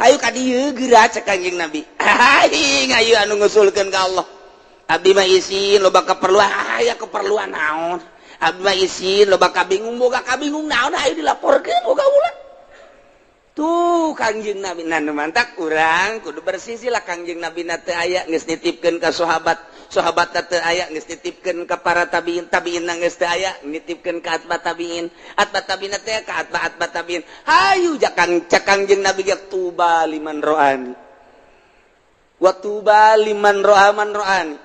Ayo ka dieu geura cek Kanjeng Nabi. Aing ayo anu ngusulkeun ka Allah. Abdi mah isin loba keperluan, aya keperluan naon? Abdi mah isin loba kabingung, boga kabingung naon ayo dilaporkeun boga ulah. Tuh Kanjeng Nabi mantak urang kudu bersisi lah Kanjeng Nabi teu aya geus nitipkeun ka sahabat teu aya geus nitipkeun ka para tabiin geus teu aya nitipkeun ka atba tabiin teh ka atba tabiin hayu cak Kanjeng Nabi ge tuba liman roani wa tuba liman roa man roani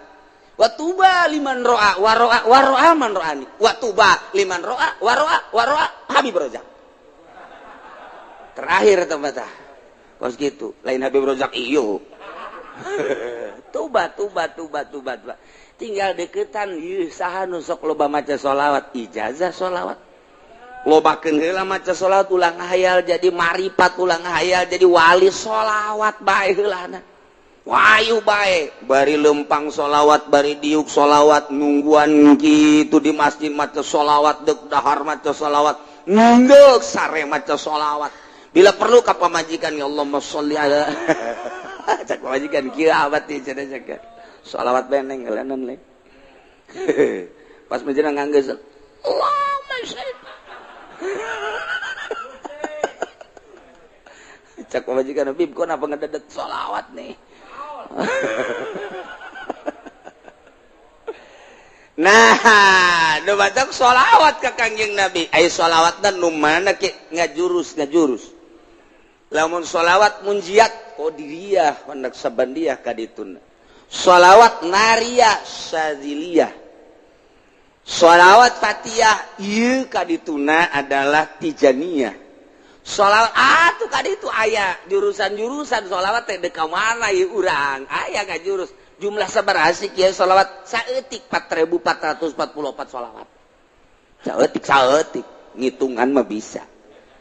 wa tuba liman roa wa roa man roani wa tuba liman roa wa roa Habib Rozak terakhir tempat kos gitu lain Habib Rozak iyo tuba tinggal deketan ieu saha nu sok loba maca sholawat ijazah sholawat lobakeun heula maca sholawat ulang hayal jadi marifat ulang hayal jadi wali sholawat bae heulana wayu bae bari lempang sholawat bari diuk sholawat nungguan kitu di masjid maca sholawat deuk dahar maca sholawat ngeuk sare maca sholawat bila perlu ka pamajikan ya Allahumma sholli ala cak pamajikan kieu abad teh cenah cak sholawat beneng geulenan le pas menjelang nganggeus Allahumma sholli cak pamajikan Habib kok napa ngededet sholawat nih nah do batak sholawat ka Kanjeng Nabi ai sholawatna nu mana ke ngajurus lamun sholawat munjiat qadiriyah hendak sabandiyah kadituna sholawat nariyah syadziliyah sholawat fatihah ieu kadituna adalah tijaniyah sholawat atuh kaditu aya jurusan-jurusan sholawat teh deka mana ieu urang aya ngajurus jumlah sabaraha sih kieu sholawat saeutik 4444 sholawat saeutik ngitungan mah bisa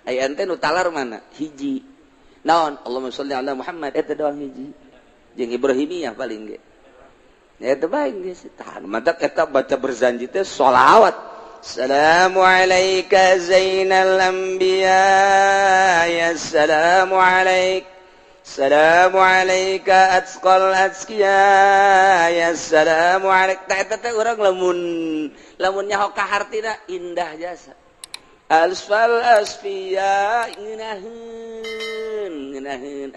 aya ente nu talar mana hiji naon Allahumma sholli ala Muhammad eta doang hiji jeung Ibrahimiyah paling ge eta bae geus tahan matak eta baca berzanji teh sholawat assalamu alayka zainal anbiya ya assalamu alayka atqal azkiya ya assalamu alayka eta teh urang lamun nyaho ka hartina indah jasa alfal asfiya ngeunaheun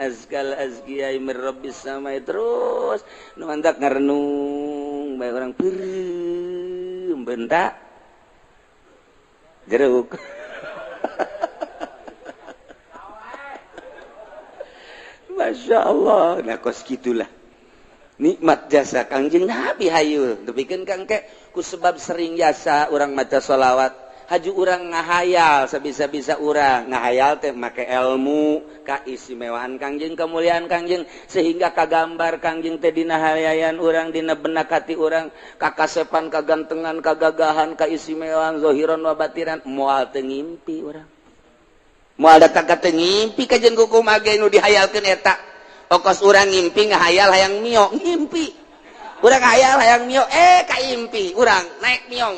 azkal azkiya mir rabbis samai terus nu mantak ngarenung bae urang peureum bentak jeruk Masya Allah nah kos gitulah nikmat jasa Kanjeng Nabi hayu tepikeun Kang ke ku sebab sering jasa urang maca sholawat haju urang ngahayal sabisa-bisa urang ngahayal teh make ilmu kaistimewaan Kangjeng kemuliaan Kangjeng sehingga kagambar Kangjeng teh dina hayayan urang dina benak hati urang kakasepan kagantengan kagagahan kaistimewaan zahiran wa batiran moal teu ngimpi urang moal da kagak teu ngimpi kajen kumaha ge nu dihayalkeun eta okos urang ngimpi ngahayal hayang mio ngimpi urang ngahayal hayang mio kaimpi urang naik mio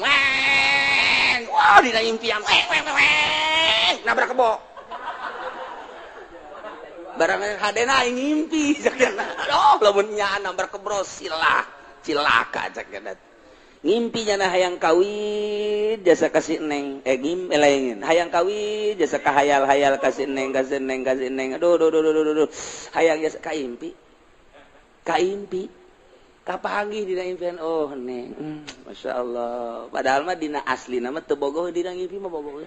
wah dina impian nabrak kebo barang hadena ngimpi aduh lamun nya nabrak kebro cilaka cak gadat ngimpi nya hayang kawin jasa kasih neng lain hayang kawin jasa kahayal-hayal kasih neng aduh hayang jasa kaimpi kapanggih dina impian oh neng Masya Allah padahal mah dina asli nama teu bogoh dina ngimpi mah bogoh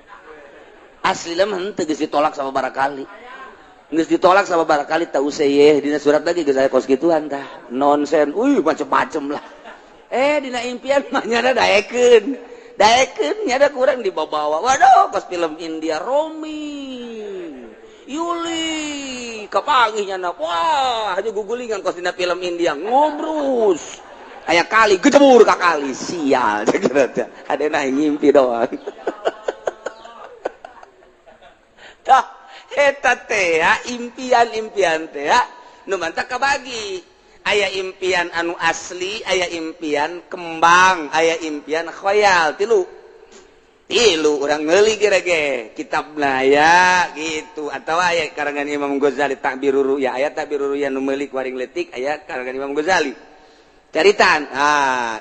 asli mah henteu geus ditolak sama barakali geus ditolak sama barakali teu seueuh dina surat lagi geus aya kos gituan tah nonsen macem-macem lah dina impian mah nyada daekeun nyada kurang dibawa waduh kos film India Romi Yuli kapanggihnya na wah aja gugulingan kos dina film India ngobrus aya kali gejebur ka kali sial adena ngimpi doang tah eta teh impian teh nu mantap kabagi aya impian anu asli aya impian kembang aya impian khayal tilu Tilu orang ngeuli gerege kitab ya gitu atau aya karangan Imam Ghazali Ta'birur Ru'ya aya Ta'birur Ru'ya nu meuli waring letik aya karangan Imam Ghazali caritaan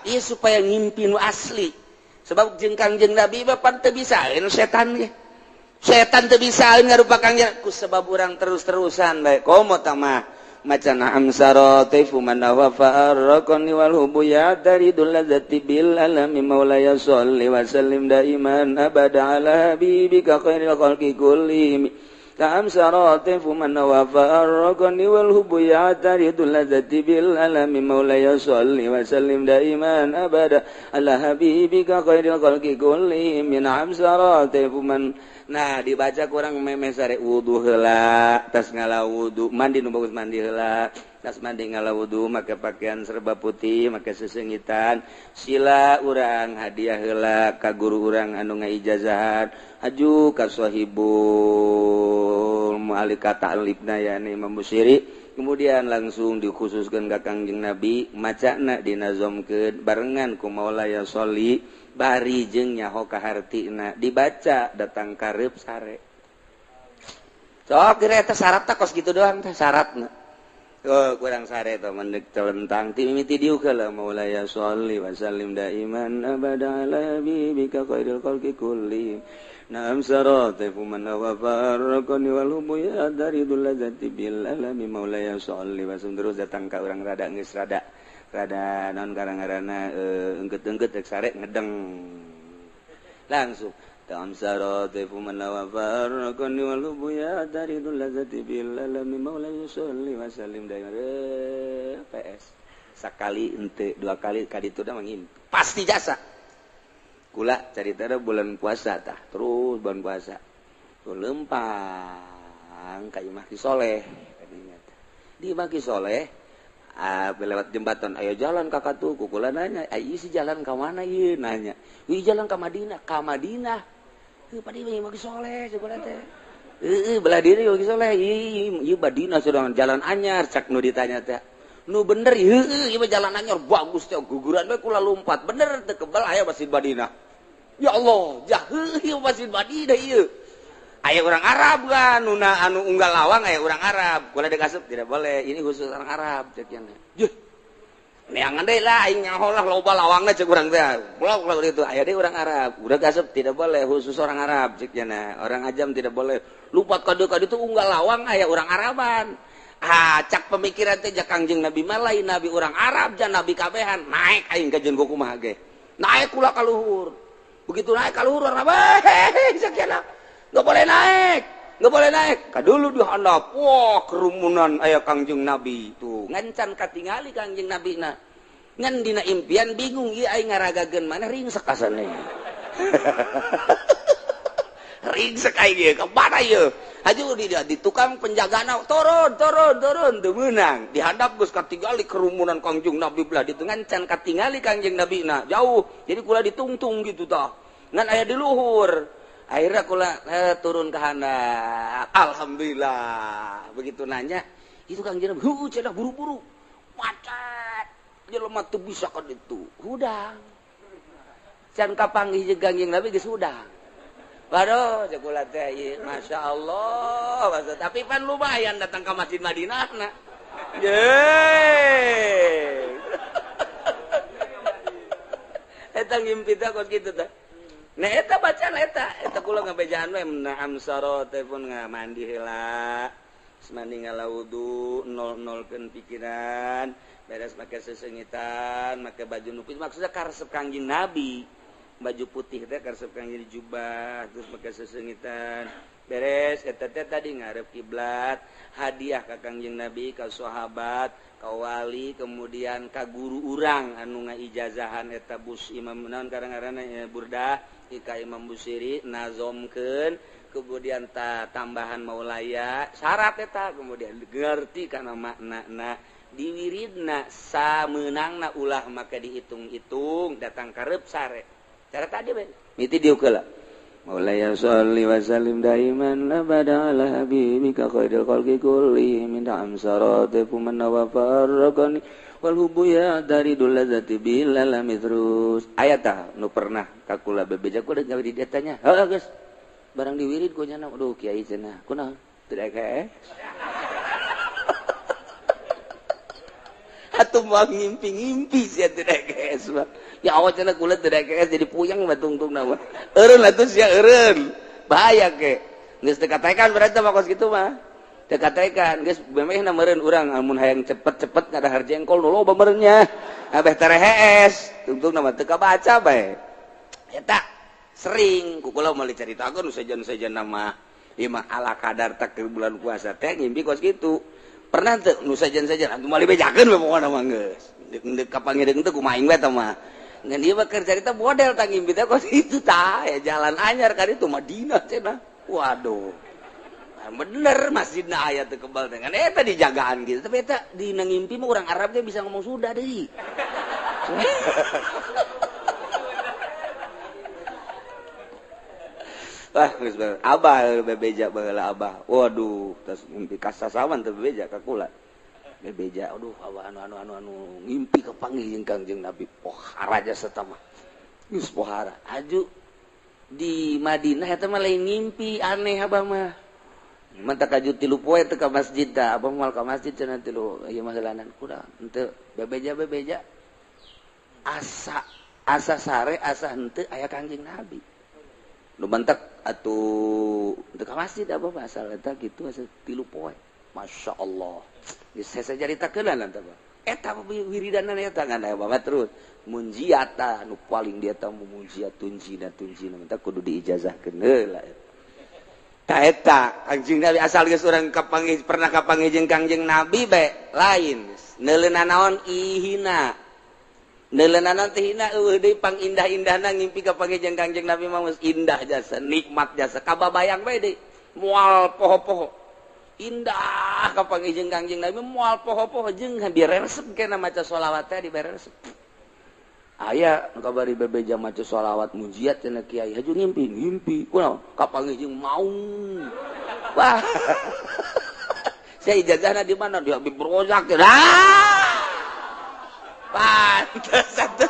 ieu supaya ngimpi nu asli sebab jeung Kangjeng Nabi bapak teu bisaeun setan ge setan teu bisaeun ngarupa Kangjeng ku sebab urang terus-terusan bae komo tah mah macana amsarati fuman wa farqani wal hubuya daridul ladzati bil alami maulaya sholli wa sallim daiman abada ala habibika khairil khalqi kullihim ka amsarati fuman wa farqani wal hubuya daridul ladzati bil alami maulaya sholli wa sallim daiman abada ala habibika khairil khalqi kullihim min amsarati fuman. Nah dibaca kurang meme sare wudu heula tas ngala wudu mandi nu bagus mandi heula tas mandi ngala wudu make pakaian serba putih make sesengitan sila urang hadiah heula ka guru urang anu ngaijazahan haju ka sahibul mu'alika ta'libna yani Imam Busiri kemudian langsung dikhususkeun ka Kangjeng Nabi macana dinazomkeun barengan ku Maulaya Sholli bari jeung nyaho kahartina dibaca datang kareup sare sok kira eta syaratna kos kitu doang teh syaratna kurang sare teh mendek telentang ti mimiti dieu heula maulaya sholli wa sallim daiman abada ala habibika khairil khalqi kullihim na'am sarate fuman wa farqani wal hubuya daridul ladzati bil alami maulaya sholli wa sallim terus datang ka urang rada geus rada non garang-garana engket-engket rek sare ngedeng langsung tam sarate fuman wa farqani wal hubuya daridul ladzati bil alami maulaya sholli wa sallim daiman PS sakali henteu dua kali ka ditu da mangim pasti jasa kula caritana bulan puasa tah terus bulan puasa tu lempang ka Imah Ki Soleh kadinya di Imah Ki Soleh lewat jembatan ayo jalan kakak tuh kukula nanya ayo si jalan ke mana ieu nanya wi jalan ke Madinah padi Imah Ki Soleh sebelah teh belah diri Imah Ki Soleh ieu Madinah sedang jalan anyar cak nu ditanya teh nu bener ieu jalan anyar bagus teh guguran we kula lompat bener teu kebal aya Masjid Madinah ya Allah jah ieu Masjid Madinah ieu aya orang Arab kan anu unggal lawang aya orang Arab kula dek asup tidak boleh ini khusus orang Arab cek nya juh neangan deui lah aing nyaho lah loba lawangna cek urang teh kula itu aya deui orang Arab udah asup tidak boleh khusus orang Arab cek nya orang ajam tidak boleh lupat ka ditu unggal lawang aya orang Araban cak pemikiran teh jak Kangjeng Nabi mah lain nabi orang Arab jan nabi kabehan naik aing ka jeung kumaha ge naik kula ka luhur begitu naik ka luhur urang cek nya nggak boleh naik kadulu dihandap wah kerumunan aya Kangjeng Nabi tuh ngancan katingali Kangjeng Nabi na ngan dina impian bingung ieu aing ngaragageun mana ringsek asana ringsek aing ieu ka mana ieu haju di tukang penjagana turun teu meunang dihandap geus katingali kerumunan Kangjeng Nabi belah ditu ngancan katingali Kangjeng Nabi na jauh jadi kula ditungtung gitu tah ngan aya di luhur akhirnya kula turun ke handap alhamdulillah begitu nanya itu Kangjeng Nabi cenah buru-buru macet jelema teu bisa ka ditu hudang can kapanggih jeung Kangjeng Nabi geus hudang waduh cek kula teh masyaallah tapi pan lumayan datang ke Masjid Madinah na ye eta ngimpi teh kos kitu teh nah eta bacaan eta kula ngabejaan we naam sarate pun ngamandi heula mandi ngala wudu nol-nolkeun pikiran beres make sesengitan make baju nupis maksudnya karesep Kangjeng Nabi baju putih teh karesep Kangjeng jubah terus make sesengitan beres eta teh tadi ngarep kiblat hadiah ka Kangjeng Nabi ka sahabat ka wali kemudian ka guru urang anu ngaijazahan eta bus imam naon karang-karana Burdah ka Imam Busiri nazomkeun kemudian tambahan maulaya syarat eta kemudian ngerti kana maknana diwiridna sameunangna ulah maka dihitung-hitung datang kareup sare cara tadi we miti dieu heula Maulaya sholli wa sallim daiman abada ala habibika khairil khalqi kullihim min amsarati fuman wa farraqani wal hubbu ya daridul ladzati bilal terus aya tah nu pernah kakula bebeja ku deung di datanya heuh geus barang diwirid ku cenah aduh kiai cenah kunaon teu dake atuh moal ngimpi-ngimpi sia teu dake ya Allah cenah kula teu dake jadi puyeng mah tungtungna mah eureun atuh sia eureun bahaya ke geus teu katekan berarti mah kos kitu mah teu katekan geus bemehna meureun urang amun hayang cepet-cepet ngadahar jengkol nu loba meureunnya abeh terehes tungtungna mah teu kabaca bae eta sering ku kula meuli caritakeun nu sajan-sajan mah ieu mah ala kadar takdir bulan puasa teh ngimpi kos kitu pernah teu nu sajan-sajan antum meuli bejakeun we pokona mah geus deuk kapangideung teh kumaha aing we tah mah ngan ieu mah keur carita model tah ngimpi teh kos kitu tah ya jalan anyar ka ditu Madinah cenah waduh bener masjidna aya teu kebal teh kan eta dijagaan gitu tapi eta dina ngimpi mah urang Arab teh bisa ngomong Sunda deui wah geus abah bebeja baheula abah waduh tas ngimpi kasasawan teh bebeja ka kula bebeja aduh abah anu ngimpi kapanggih jeung Kangjeng Nabi pohara jasa teh mah geus pohara aju di Madinah eta mah lain ngimpi aneh abah mah mantap kaju 3 poe teu ka masjid tah abah moal ka masjid cenah 3 ieu mah heulanan kuda henteu bebeja asa sare asa henteu aya Kangjeng Nabi nu mantak atuh teu ka masjid abah asal eta kitu asa 3 poe masyaallah geus saya caritakeun lan tah eta wiridanan eta ngan aya bawa terus munjiata nu paling dia tah munjiat tunjina mantak kudu diijazahkeun heula eta Kangjeng Nabi asal geus urang kapanggih pernah kapanggih jeung Kangjeng Nabi bae lain neuleunan naon ihina neuleunan naon teh hina eueuh deui pangindah-indahna ngimpi kapanggih jeung Kangjeng Nabi mah geus indah jasa nikmat jasa kababayang bae deui moal poho-poho indah kapanggih jeung Kangjeng Nabi moal poho-poho jeung biar resep keneh maca sholawat teh dibere resep aya nu kabari bebeja maca sholawat mujiat cenah kiai haju ngimpi kunaon kapanggih jeung maung wah saya ijazahna di mana di Habib Rozak pantes satu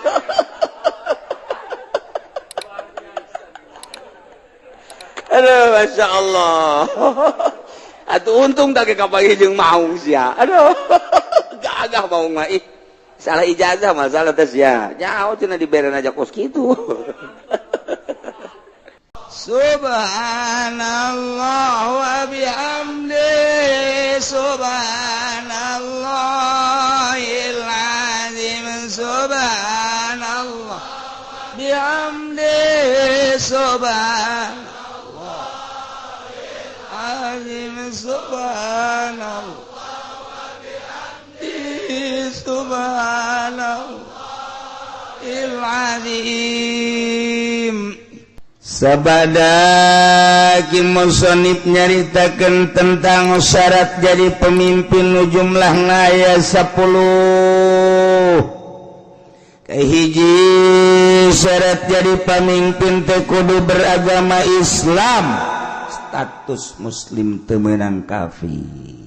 aduh masya Allah atuh untung tak kapanggih jeung maung sia aduh gagah maung mah ih salah ijazah masalah tes ya nyaho cenah diberen aja kos kitu subhanallah wa bihamdi subhanallahil azim subhanallah bihamdi subhanallahil azim subhanallah subhanallahil azim sabada ki musannif nyaritakeun tentang syarat jadi pemimpin nu jumlahna aya 10 kahiji syarat jadi pemimpin teh kudu beragama Islam status muslim teu meunang kafir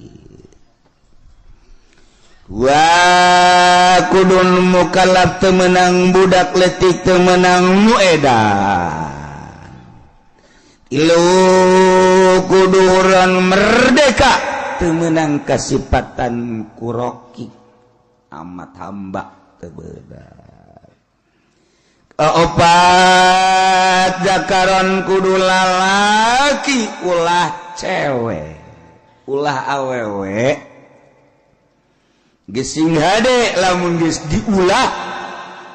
wa kudun mukallaf teu meunang budak leutik teu meunang muedan ilu kudu urang merdeka teu meunang kasipatan kuroki amat hamba teu beunang kaopat zakaron kudu lalaki ulah cewek ulah awewe gesing hade lamun geus diulah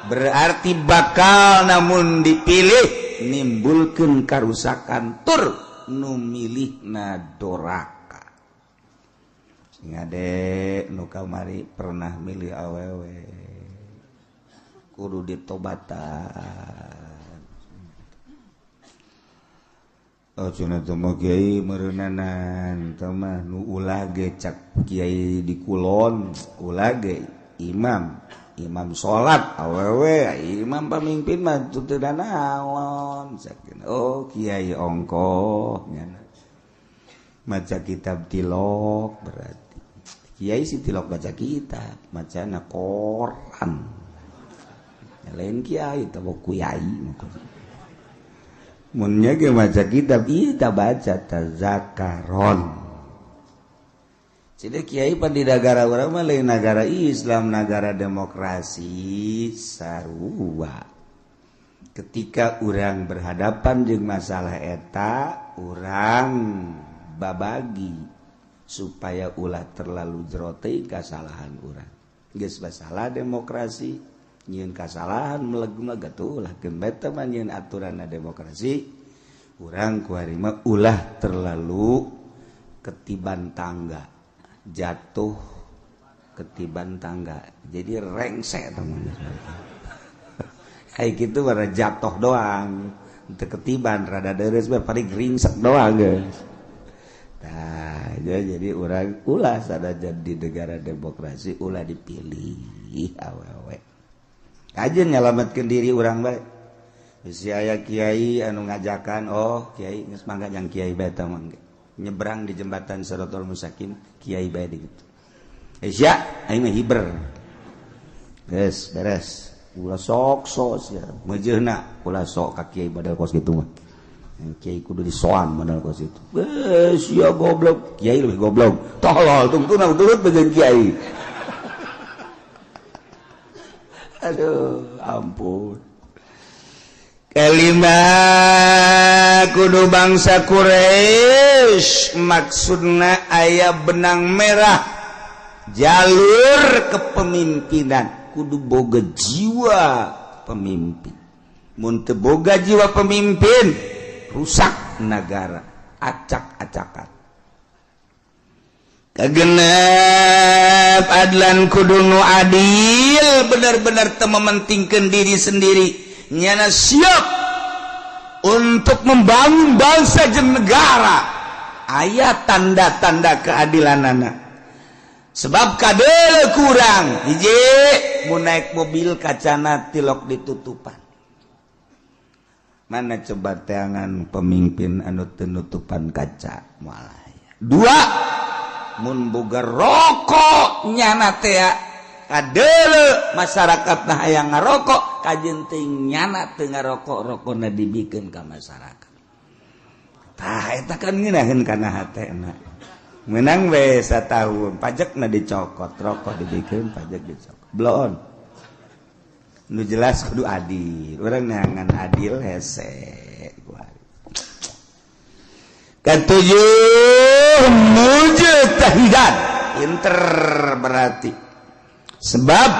berarti bakal namun dipilih nimbulkeun karusakan tur nu milihna doraka sing hade nu kamari pernah milih awewe kudu ditobatan oh cenah teh mah kiai meureunanan teh mah nu ulah ge cak kiai di kulon ulah ge imam imam salat awewe imam pamimpin mah teu teu naon oh kiai ongkoh maca kitab tilok berarti kiai si tilok baca kitab macana koran lain kiai teu kiai munnya ge maca kitab ieu ta baca tazakaron. Jadi kiai pan di negara urang mah lain negara Islam, negara demokrasi sarua. Ketika urang berhadapan jeung masalah eta, urang babagi supaya ulah terlalu jero teuing kasalahan urang. Geus masalah demokrasi, nyieun kasalahan meleg-meleg atuh ulah keun beta mah nyieun aturanna demokrasi. Urang kuari mah ulah terlalu ketiban tangga. Jatuh ketiban tangga jadi rengsek teman kayak gitu baru jatuh doang untuk ketiban rada deres paling ringsek doang guys. Nah jadi orang ulah sada jadi negara demokrasi ulah dipilih awewe aja nyelamatkan diri orang baik si aya kiai anu ngajakan oh kiai geus mangga yang kiai beta mangga nyebrang di jembatan Siratul Mustaqim kiai bae gitu. Isya aing mah hiber. Beres. Ulah sok sia. Mejeuna ulah sok ka kiai badal kos kitu mah. Kiai kudu disoan badal kos itu. Sia goblok. Kiai lebih goblok. Tolol tungtuna turut bejeun kiai. Aduh, ampun. Kelima kudu bangsa Quraisy maksudna aya benang merah jalur kepemimpinan kudu boga jiwa pemimpin mun teu boga jiwa pemimpin rusak negara acak-acakan kagenep adlan kudu nu adil benar-benar teu mementingkeun diri sendiri nyana siap untuk membangun bangsa jeung negara aya tanda-tanda keadilanana sebab kadele kurang hiji mun naik mobil kacana tilok ditutupan mana coba teangan pemimpin anu teu nutupan kaca moal dua mun boga rokok nyana teh kadele masyarakat nah hayang ngarokok kajen teuing nyana teu ngarokok rokona dibikeun ka masyarakat tah eta kan ngeunaheun kana hatena meunang we satahun pajakna dicokot rokok dibikeun pajak dicokot bloon nu jelas kudu adil urang neangan adil hese katujuh mujtahidan pinter berarti sebab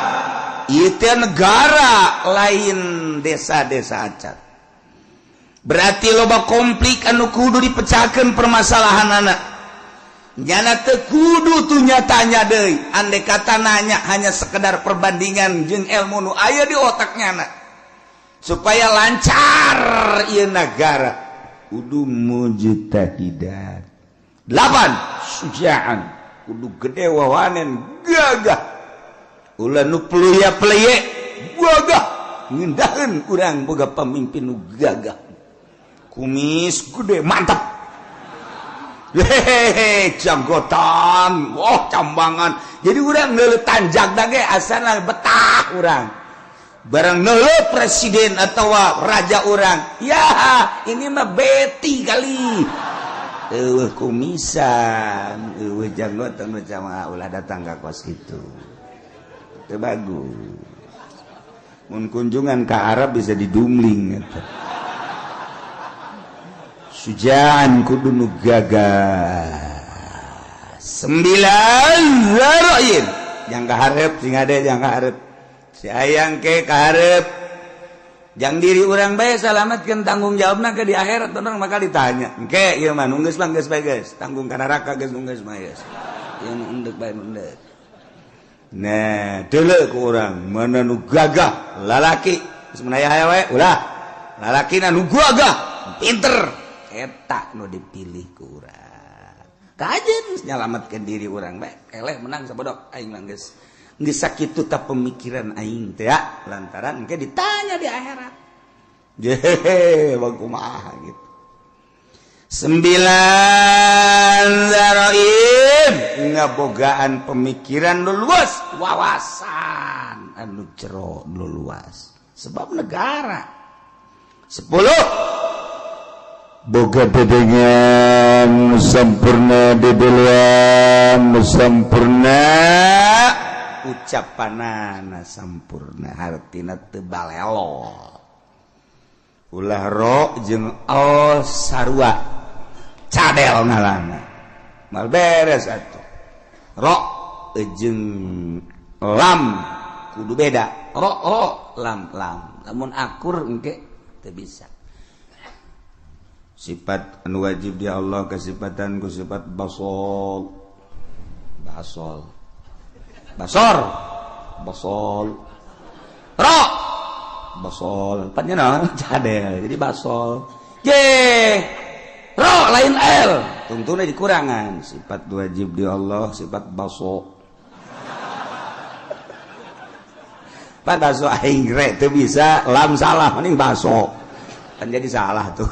itu negara lain desa-desa acat berarti loba konflik anu kudu dipecahkeun permasalahan anak nyana teu kudu tuh nyatanya deui andai kata nanya hanya sekedar perbandingan jeung ilmu nu aya di otaknya anak supaya lancar ieu negara kudu mujtahidan 8 sujaan kudu gede wawanen gagah ulah nu pelya-pelye gagah ngindaheun urang boga pamimpin nu gagah kumis gede mantap hehehe janggotan wah cambangan jadi urang neuleuh tanjak da ge asana betah urang barang neuleuh presiden atau raja urang ya ini mah beti kali eueuh kumisan eueuh janggotan macam ulah datang ka kos kitu teu bagus mun kunjungan ke Arab bisa didumling gitu. Sujaan kudu nu gagah 9 zaroin yang kaharep sing ade yang kaharep si ayang ke kaharep jang diri urang bae salametkeun tanggung jawabna ke di akhirat orang bakal ditanya engke ieu mah nunggeus mah geus bae geus tanggung ka neraka geus nunggeus mah geus ieu nu endek bae endek. Nah, dulu ku orang mana nu gagah lalaki sebenarnya hawe ulah lalaki nu gagah pinter eta nu dipilih ku urang kajen nyelametkeun diri urang bae eleh menang sabodok aing mah geus geus sakitu ta pemikiran aing teh ya lantaran engke ditanya di akhirat kumaha gitu. 9 zaraib ngabogaan pemikiran nu luas, wawasan anu jero nu luas sebab negara. 10 boga dedengan sampurna dedeluan sampurna ucapanana sampurna hartina teu balelo ulah ro jeung al sarua cadel ngalana mal beres atuh ro jeung lam kudu beda ro lam lamun akur engke teu bisa. Sifat anu wajib di Allah kesifatan ku sifat basol ro basol panjena cadel jadi basol ro lain l tungtuna dikurangan. Sifat wajib di Allah sifat baso pan baso aing re teu bisa lam salah mending baso kan jadi salah tuh.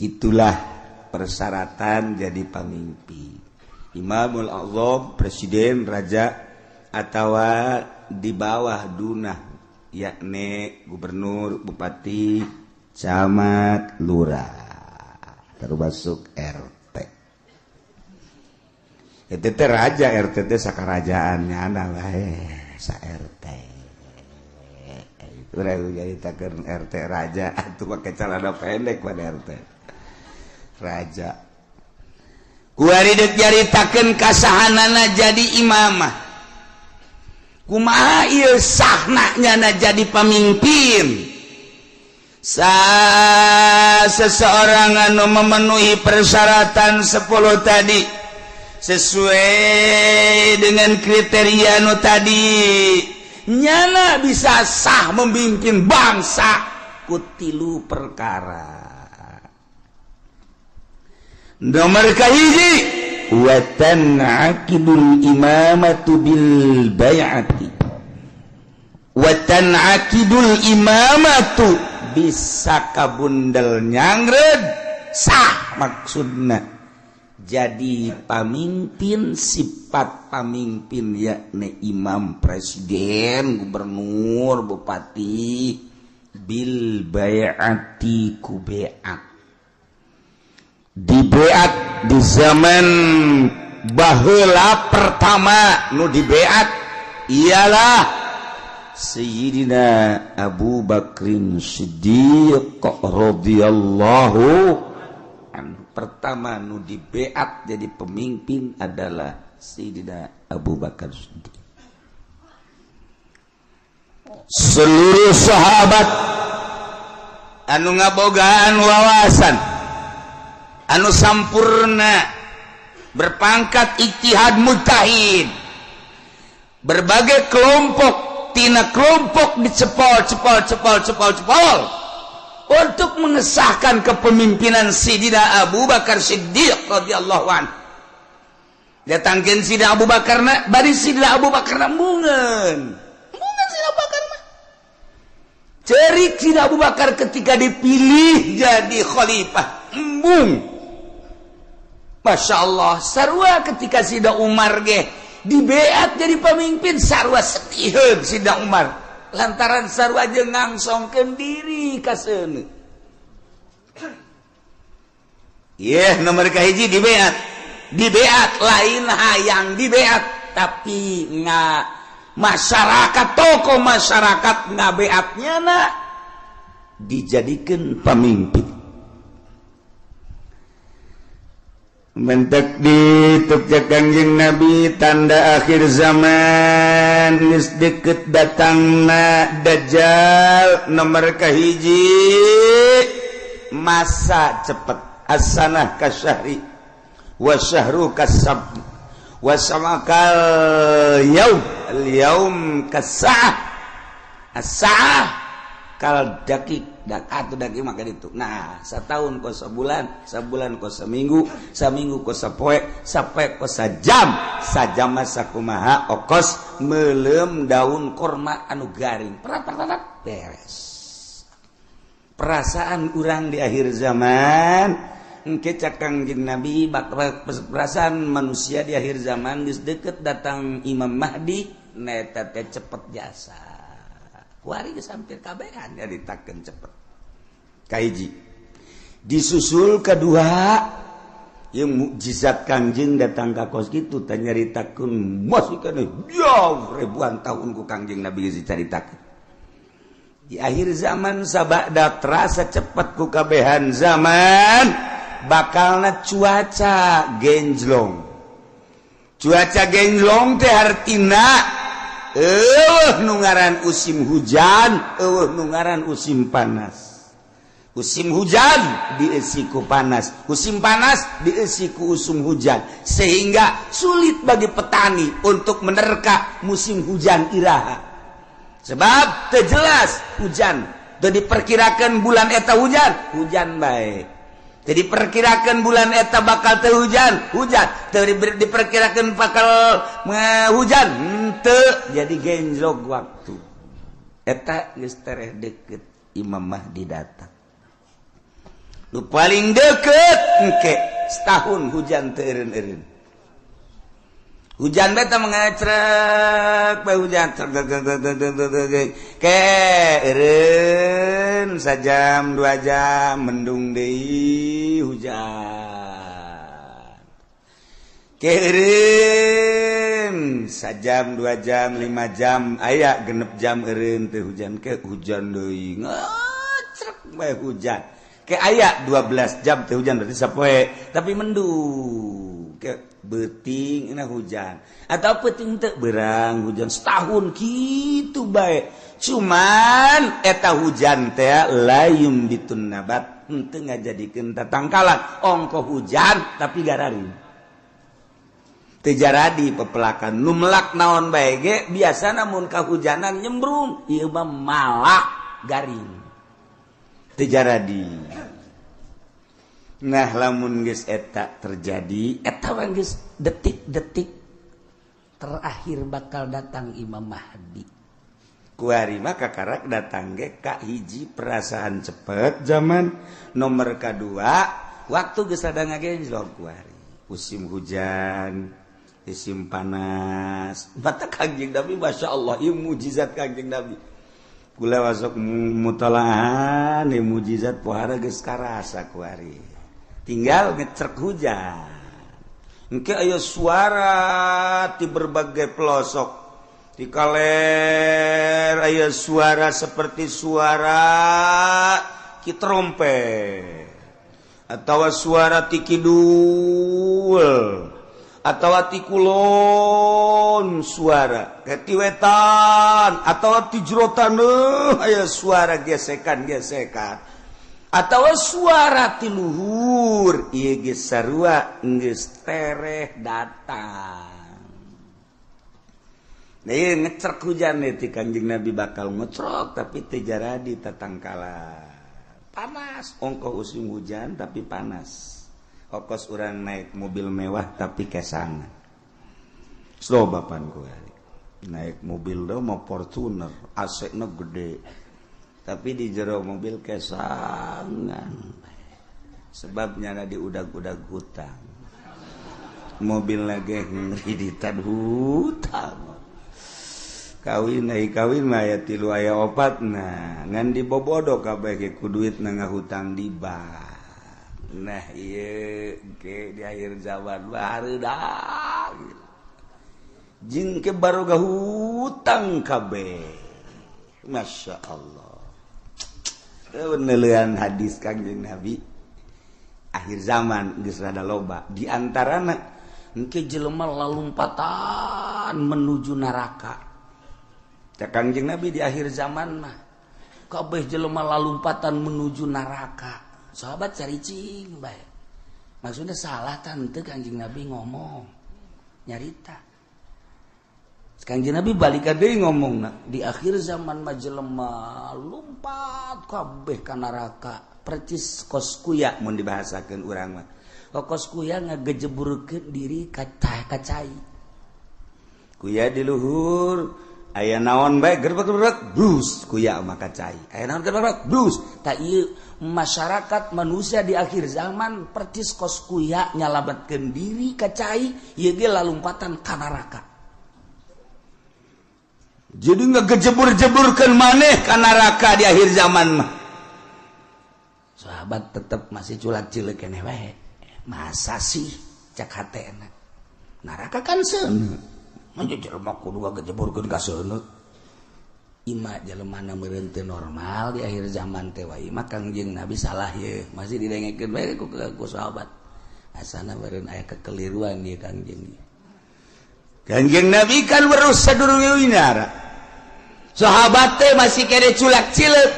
Gitulah persyaratan jadi pemimpin. Imamul Azam, presiden, raja, atau di bawah dunah, yakni gubernur, bupati, camat, lurah, termasuk RT. Itu teh raja, RT teh sakarajaannya adalah sa RT. Udah jadi takkan RT raja, atau pakai celana pendek pada RT. Raja kuari dek jaritakeun kasahanana jadi imamah kumaha ieu sahna nyana jadi pemimpin seseorang anu memenuhi persyaratan 10 tadi sesuai dengan kriteria anu tadi nyana bisa sah memimpin bangsa kutilu perkara. Nomor kahiji wa tan'aqidul imamatu bil bai'ati wa tan'aqidul imamatu bisa kabundel nyangred sah maksudna jadi pamimpin sifat pamimpin yakni imam presiden gubernur bupati bil bai'ati ku bai'at di beat di zaman baheula pertama nu di beat ialah Sayyidina Abu Bakrin Siddiq radhiyallahu anhu. Pertama nu di beat jadi pemimpin adalah Sayyidina Abu Bakar Siddiq. Seluruh sahabat anu ngabogaan wawasan anu sampurna berpangkat ijtihad mujtahid berbagai kelompok tina kelompok dicepol untuk mengesahkan kepemimpinan Sayyidina Abu Bakar Siddiq radhiyallahu anhu. Datangkeun Sayyidina Abu Bakar bari Sayyidina Abu Bakar mungeun Sayyidina Abu Bakar mah cerik Sayyidina Abu Bakar ketika dipilih jadi khalifah embung. Masya Allah, sarua ketika Sida Umar dibeat jadi pemimpin, sarua sedihun Sida Umar lantaran sarua jeung ngangsongkeun diri ka seuneu. Nomor kahiji dibeat lain hayang dibeat tapi masyarakat tokoh masyarakat ngabeatnya dijadikan pemimpin. Mentek dituk Kangjeng Nabi tanda akhir zaman geus deukeut datangna Dajjal. Nomor kahiji masa cepet as-sanah kasyahri wa syahru kasab wa samakal yaum al-yaum kasah as-sa'ah kal daqiq daging maka itu. Nah, setahun kau sebulan kau seminggu kau sapoe kau sajam masa kumaha okos melem daun korma anu garing. Perat beres. Perasaan urang di akhir zaman engke Kangjeng Nabi perasaan manusia di akhir zaman geus deukeut datang Imam Mahdi neta teh cepet jasa. Kuari geus hampir kabehan nyaritakeun cepet. Kahiji. Disusul kedua yang mukjizat Kangjeng datang ka kos kitu teh nyaritakeun masih kana jauh ribuan tahun ku Kangjeng Nabi geus dicaritakeun. Di akhir zaman sabada terasa cepet ku kabehan zaman bakalna cuaca genjlong. Cuaca genjlong teh artina nu ngaran usim hujan, nu ngaran usim panas. Usim hujan diisi ku panas, musim panas diisi ku usum hujan, sehingga sulit bagi petani untuk menerka musim hujan iraha. Sebab teu jelas hujan, teu diperkirakan bulan eta hujan bae. Teu diperkirakan bulan eta bakal teu hujan, teu diperkirakan bakal hujan, teu jadi genjlog waktu. Eta geus tereh deukeut Imam Mahdi datang. Nu paling deket engke setahun hujan teu eureun-eureun. Hujan beta mengacrek bae hujan ke eureun sajam 2 jam mendung deui hujan. Ke eureun sajam 2 jam 5 jam aya genep jam eureun teh hujan ke hujan deui ngacrek bae hujan. Ke aya 12 jam teh hujan berarti sapoe tapi mendung ke beuting na hujan atau peuting teu beurang hujan setahun kitu bae cuman eta hujan teh layum bitun nabat henteu ngajadikeun tatangkalan ongko hujan tapi gararing teu jaradi pepelakan nu melak naon bae ge biasana mun kahujanan nyembrung ieu mah malak garing teu jaradi. Nah lamun geus eta terjadi eta geus detik-detik terakhir bakal datang Imam Mahdi. Kuari mah kakarak datang ge ka hiji perasaan cepet zaman, nomor kadua waktu geus ada ngagenjlog kuari. Musim hujan, musim panas. Mata Kangjeng Nabi masyaallah ieu mukjizat Kangjeng Nabi. Kula wasok mutalaahan ieu mukjizat pohara geus karasa kuari. Tinggal ngecrek hujan. Engke aya suara di berbagai pelosok. Di kaler aya suara seperti suara ki trompet. Atawa suara ti kidul. Atawa ti kulon suara. Ti wetan atawa ti jerotan aya suara gesekan-gesekan. Atawa suara ti luhur ieu geus sarua geus tereh datang. Nah ieu ngecrek hujan ti Kangjeng Nabi bakal ngecrok tapi teu jaradi tatangkala. Panas ongko musim hujan tapi panas. Okos urang naik mobil mewah tapi kesangan. Slobapan kuari. Naik mobil do mau Fortuner, AC-na gede. Tapi di jero mobil kesangan sebabnya di udag-udag hutang mobil lagi ngeriditan hutang kawin mah aya 3 aya 4 nah ngan dibobodo kabeh ge ku duit na ngahutang di bank. Nah ieu ke di akhir zaman barudak jeung ke baroga hutang kabeh masyaallah. Peneleuan hadis Kangjeng Nabi akhir zaman geus rada loba di antarana engke jelema lalumpatan menuju neraka. Cak Kangjeng Nabi di akhir zaman mah kabeh jelema lalumpatan menuju neraka. Sahabat caricing bae. Maksudnya salah tante Kangjeng Nabi ngomong nyarita. Kanjeng Nabi balik deui ngomongna di akhir zaman mah jelema lumpat kabeh ka neraka percis kos kuya mun dibahasakeun urang mah kos kuya ngagejeburkeun diri ka cai kuya di luhur aya naon bae gerbek brus kuya mah ka cai aya naon gerbek brus ta ieu masyarakat manusia di akhir zaman percis kos kuya nyalametkeun diri ka cai ieu ge lalumpatan ka neraka. Jadi ngegejebur-jeburkeun maneh ka neraka di akhir zaman mah. Sahabat tetep masih culak-cileuk keneh wae. Masa sih cak hatena. Neraka kan seuneu. Mun jelema kudu ngagejeburkeun ka seuneu. Ima jelemana meureun teu normal di akhir zaman teh wae mah Kangjeng Nabi salah ye. Masih didengekeun bae ku sahabat. Asana meureun aya kekeliruan ieu Kangjeng. Kanjeng Nabi kan weruh sadurunge winara. Sahabat teh masih kere culak-cileuk.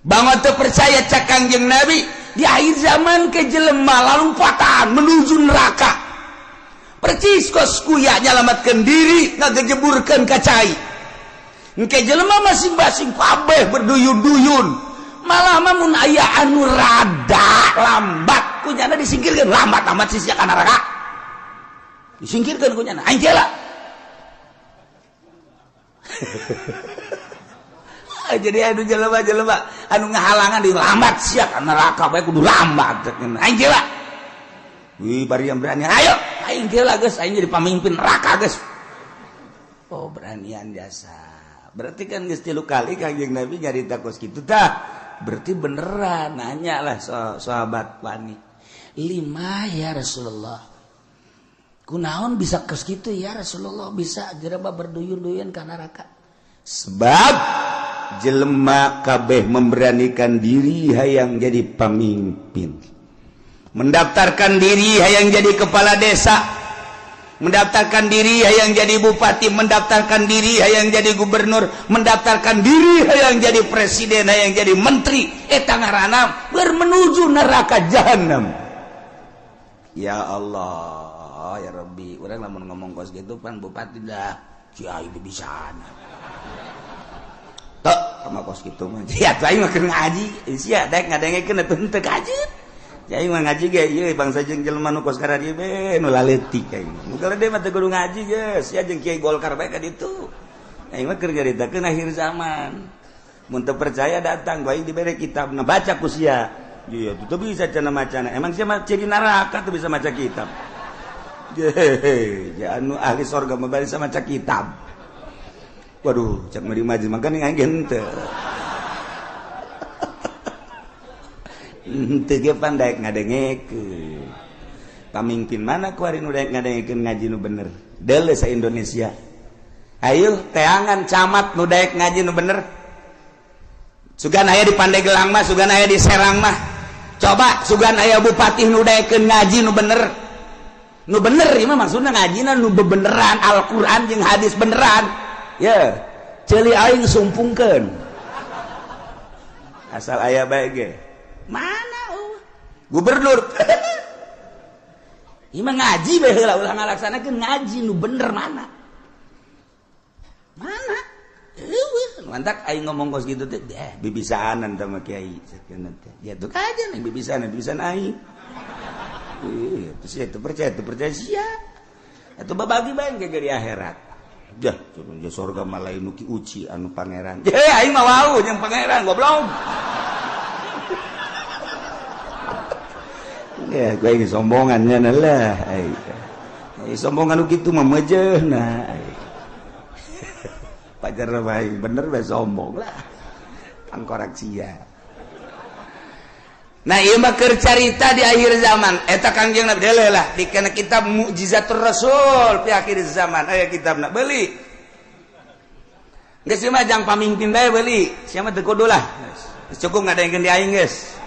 Banget teu percaya cak Kanjeng Nabi di akhir zaman ke jelema lalumpatan menuju neraka. Percis kos kuya nyalametkeun diri ngagejeburkeun ka cai. Engke jelema masing-masing kabeh berduyun-duyun. Malah mah mun aya anu rada lambat kunyana disingkirkeun lambat amat sih ka neraka. Disingkirkan kunyana anjela jadi anu jelema anu ngahalangan di lambat sia ka neraka bae kudu lambat anjela wih bari yang berani ayo aing geula geus aing jadi pamimpin neraka geus oh beranian biasa berarti kan geus 3 kali Kanjeng Nabi nyarita kos kitu tah berarti beneran nanya lah sahabat wani 5 ya Rasulullah kunaon bisa kos kitu ya Rasulullah bisa jelema berduyun-duyun ka neraka sebab jelema kabeh memberanikan diri hayang jadi pamimpin mendaftarkan diri hayang jadi kepala desa mendaftarkan diri hayang jadi bupati mendaftarkan diri hayang jadi gubernur mendaftarkan diri hayang jadi presiden hayang jadi menteri eta ngaranna menuju neraka jahanam ya Allah ya Rabbi, orang lamun ngomong kos gitu pan bupati dah kiai dibisaan. Tok sama kos gitu mah. Sia aing mah keur ngaji, sia daek ngadengekeun atuh teu kaji. Kiai mah ngaji ge ieu bangsa jeung jelema nu kos ka dieu be nu laletik aing. Nu kalede mah teu kudu ngaji geus, sia jeung kiai Golkar bae ka ditu. Aing mah keur nyaritakeun akhir zaman. Mun teu percaya datang ku aing dibere kitabna baca ku sia. Iya, teu bisa cenah macana. Emang sia mah ciri neraka teu bisa maca kitab. Ya anu ahli sorga membalik sama cak kitab. Waduh, cak meri maji makan yang agen teu. Teu ge pandai ngadengekeun. Pamimpin mana kuari nu daek ngadengekeun ngaji nu bener? Deuleu sa Indonesia. Ayo teangan camat nu daek ngaji nu bener. Sugan aya di Pandeglang mah, sugan aya di Serang mah. Coba sugan aya bupati nu daekeun ngaji nu bener. Nu bener ieu mah maksudna ngajina nu bebeneran Al-Qur'an jeung hadis beneran. Ya, ceuli aing sumpungkeun. Asal aya bae ge. Mana gubernur? Ieu mah ngaji bae heula ulah ngalaksanakeun ngaji nu bener mana? Mana? Eueuh, mantak aing ngomong kos kitu teh bibisaanan sama kiai sakeun teh. Ya tuh kajen bibisaanan aing. Itu percaya sia itu babagi bae ge di akhirat dah di surga malah nu ki uci anu pangeran aing mah wau jeung pangeran goblok ya gue ini sombongannya lah sombongan nu kitu mah mejeuna pajar bae bener bae sombong lah pangkorak sia. Nah ieu mah keur carita di akhir zaman eta Kangjeng Nabi deuleu lah dikena kitab Mukjizatur Rasul di akhir zaman aya kitabna beuli geus mah jang pamimpin bae beuli sia mah teu kudu lah cukup ngadengekeun di aing geus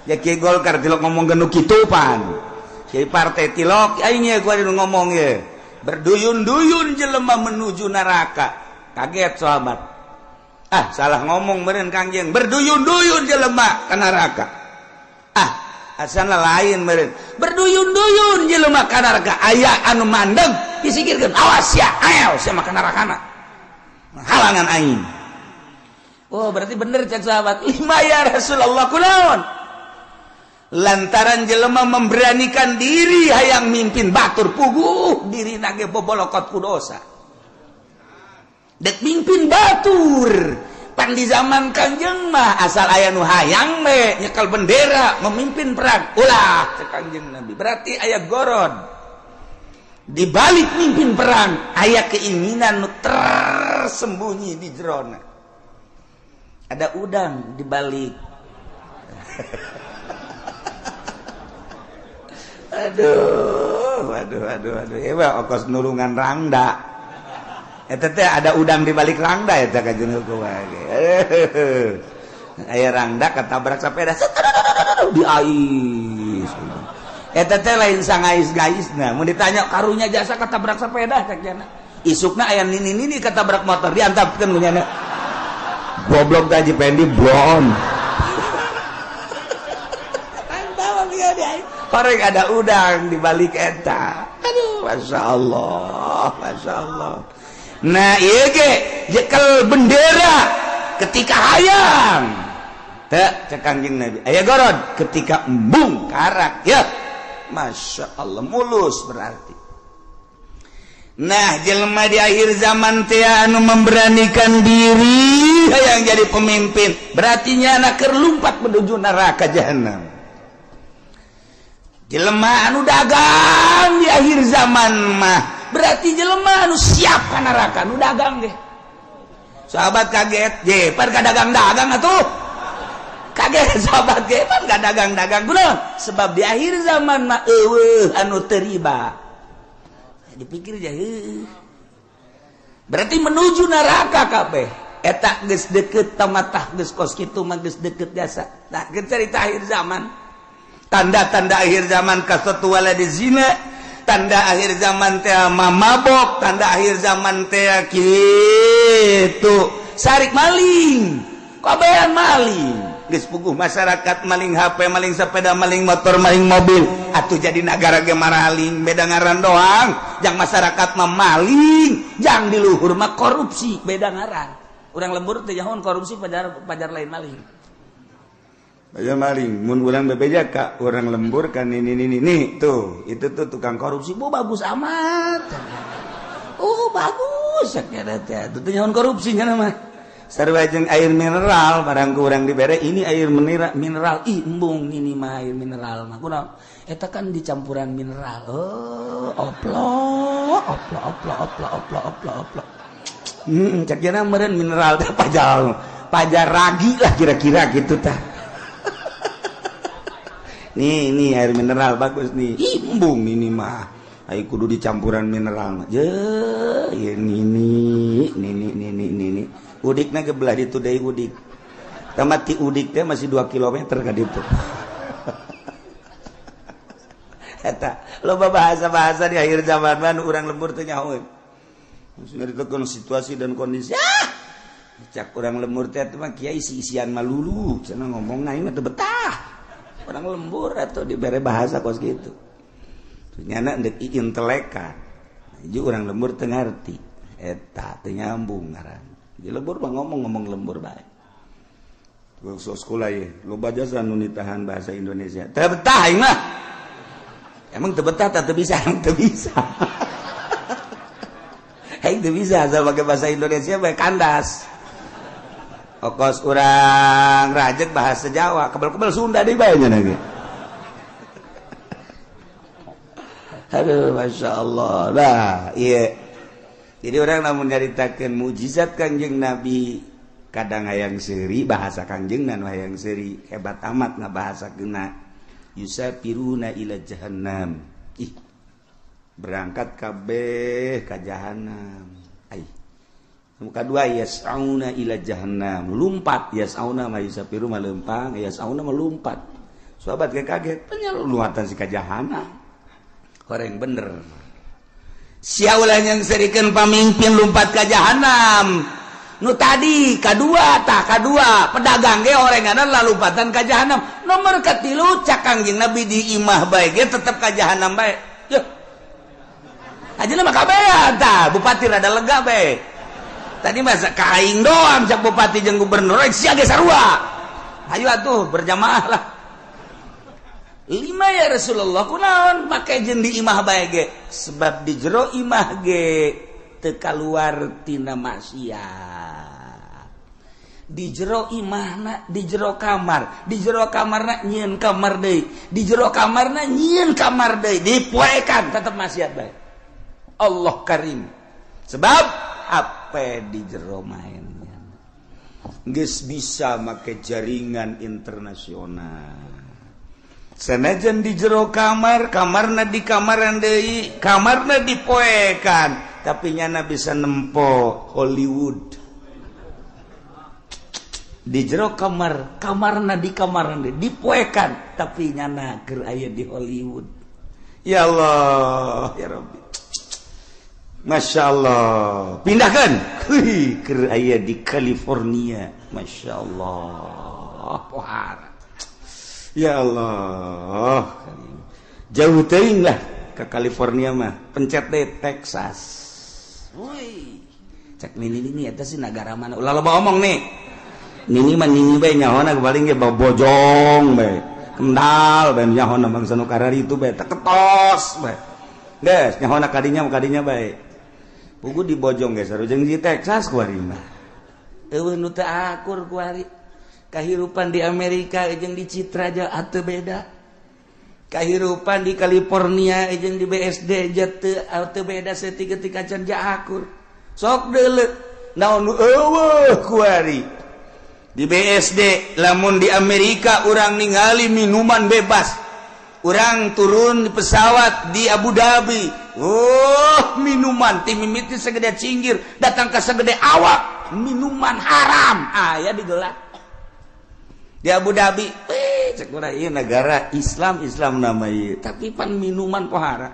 ya Kiai Golkar tilok ngomongkeun nu kitu pan Kiai partai tilok aing ye gua ngomong ye berduyun-duyun jelema menuju neraka kaget sahabat. Salah ngomong meureun Kangjeng berduyun-duyun jelema ka neraka. Asana lain meureun. Berduyun duyun-duyun jelema ka neraka aya anu mandeg disikirkeun awas ya ayo sia mah ka neraka halangan aing. Oh berarti bener cek sahabat 5 ya Rasulullah kunaon lantaran jelema memberanikan diri hayang mimpin batur puguh diri nage bobolokot ku dosa dek mimpin batur pan di zaman Kanjeng mah asal aya nu hayang we nyekel bendera memimpin perang ulah cek Kanjeng Nabi berarti aya goron di balik mimpin perang aya keinginan nu tersembunyi di jerona ada udang di balik aduh hebat ongkos nulungan rangda eta teh ada udang di balik rangda eta ka jeung ku aya rangda katabrak sapeda di ais eta teh lain sangais-gaisna mun ditanya karunya jasa katabrak sapeda cek jana isukna aya nini katabrak motor diantapkeun ku nyana goblok tadi pendi blon korek ada udang di balik eta aduh masya Allah nah iya ge jekel bendera ketika hayang teh cek Kanjeng Nabi aya gorod ketika embung karak ya masya Allah mulus berarti. Nah jelema di akhir zaman teh anu memberanikan diri hayang jadi pemimpin berarti nyana keur lumpat menuju neraka jahanam. Jelema anu dagang di akhir zaman mah berarti jelema anu siap ka neraka anu dagang ge. Sahabat kaget, je pan ka dagang-dagang atuh. Kaget sahabat ge pan ka dagang-dagang kunaon? Sebab di akhir zaman mah eueuh anu teu riba. Dipikir aja berarti menuju neraka kabeh eta geus deukeut tamatah geus kos kitu mah geus deukeut jasa. Nah, geus cerita akhir zaman. Tanda-tanda akhir zaman kasatu waladi zina, tanda akhir zaman teh mabok, tanda akhir zaman teh kitu sarik maling, kabehan maling, geus puguh masyarakat maling HP, maling sepeda, maling motor, maling mobil, atuh jadi negara ge maraling, beda ngaran doang, jang masyarakat mah maling, jang di luhur mah korupsi, beda ngaran. Urang lembur teh nyahoan korupsi pajar lain maling. Aja maling, mun urang bebeja ka urang lembur kan ini tuh, itu tuh tukang korupsi, bu bagus amat. Oh bagus, sakit teh. Itu nyaon korupsinya mah. Sarua jeung air mineral barang ku urang dibere ini air mineral, embung ini mah air mineral mah. Kunaon? Eta kan dicampuran mineral. Oh, oplok. Cak jana meureun mineral teh pajar ragi lah kira-kira gitu tah. Nih air mineral bagus nih. Embung ini mah. Ai kudu dicampuran mineral mah. Je, ini. Udikna ge belah ditu deui udik. Tamat ti udik teh masih 2 kilometer ka ditu. Eta loba bahasa-bahasa di akhir zaman mah urang lembur teh nyahoeun. Maksudna ditekeun situasi dan kondisi. Cak urang lembur teh mah kiai isi-isian malulu, cenah ngomong aing mah teu betah. Orang lembur atau diberi bahasa kos gitu ternyata ndek inteleka jadi orang lembur teu ngarti eta teu nyambung ngaran di lembur mah ngomong lembur bae sok sekolah ye loba jasa nu nitahan bahasa Indonesia teu betah aing mah emang teu betah teu bisa aing teu bisa asal pakai bahasa Indonesia bae kandas. Okos urang rajek bahasa Jawa, kebel-kebel Sunda deui bae nya lagi. Aduh, masya Allah. Nah, iya. Jadi orang namun nyaritakeun mujizat Kanjeng Nabi, kadang hayang seuri bahasa Kanjeng nan hayang seuri hebat amat ngabahasakeunna. Yusafiruna ila jahannam. Ih. Berangkat kabeh ka jahanam. Kedua yas'auna ila jahannam lumpat yas'auna mah yusafiru mah leumpang yas'auna mah lumpat sahabat kaget penyaluatan si ka jahanam horeng bener sia ulah yang serikeun pamimpin lumpat ka jahanam nu tadi kedua pedagang ge orenganan lalupatan ka jahanam. Nomor katilu cak Kangjeng Nabi di imah bae ge tetep ka jahanam bae. Yeuh. Ajeuna mah kabehan tah, bupati rada lega bae. Tadi masa ka aing doang cak bupati jeung gubernur sia ge sarua. Ayo atuh berjamaah lah. 5 ya Rasulullah kunaon make jeung di imah bae ge? Sebab di jero imah ge teu kaluar tina maksiat. Di jero imahna, di jero kamar, di jero kamarna nyieun kamar deui, di jero kamarna nyieun kamar deui, dipoekan tetep maksiat bae. Allah Karim. Sebab apa di jero mainnya geus bisa make jaringan internasional. Sanajan di jero kamar, kamarna di kamaran deui, kamarna dipoekan, tapi nyana bisa nempo Hollywood. Di jero kamar, kamarna di kamaran deui, dipoekan, tapi nyana keur aya di Hollywood. Ya Allah, ya Rabbi. Masya Allah. Pindahkan. Keur aya di California. Masya Allah. Pohara. Ya Allah. Jauh teuing lah ke California mah. Pencet deh Texas. Woi. Cek nini eta sih negara mana? Ulah loba omong nih. Nini mah nini bae nyahona paling ge bojong bae. Kendal bae nyahona bangsa nu karari itu bae teketos bae. Geus nyahona kadinya bae. Pugu di bojong geus sareng di Texas kuari mah. Eueuh nu teu akur kuari. Kahirupan di Amerika jeung di Citra aja atuh beda. Kahirupan di California jeung di BSD aja teu beda saeutik-eutik can akur. Sok deuleu naon nu eueuh kuari. Di BSD lamun di Amerika urang ningali minuman bebas. Urang turun di pesawat di Abu Dhabi. Oh, minuman timimiti segede cinggir datang ke segede awak. Minuman haram. Aya digeulak. Di Abu Dhabi, cek urang ieu negara Islam nama ieu, tapi pan minuman pohara.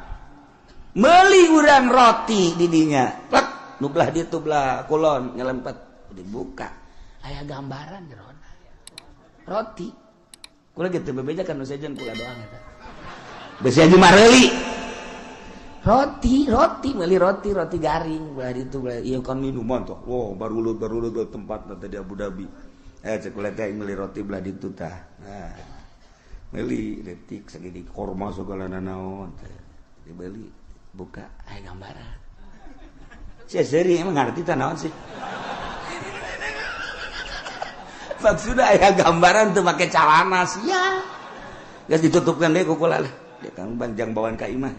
Meuli urang roti di dinya. Plek, nu belah ditu belah kulon nyelempet dibuka. Aya gambaran jerona. Roti. Kula gitu bebeja kan nu sejen kula doang eta. Besi aja mareli. Roti meuli roti garing belah ditu belah ieu kan minuman tuh. Wow, barulut tempat tadi Abu Dhabi. Cek kula teh meuli roti belah ditu tah. Nah. Meuli detik sagede korma segala naon teh. Dibeli buka aya gambaran. Sia seri emang ngarti tah naon sih. Maksudna aya gambaran teu make calana sia. Geus ditutupkeun deui ku kula lah. Dia kan banjang bawaan ka imah.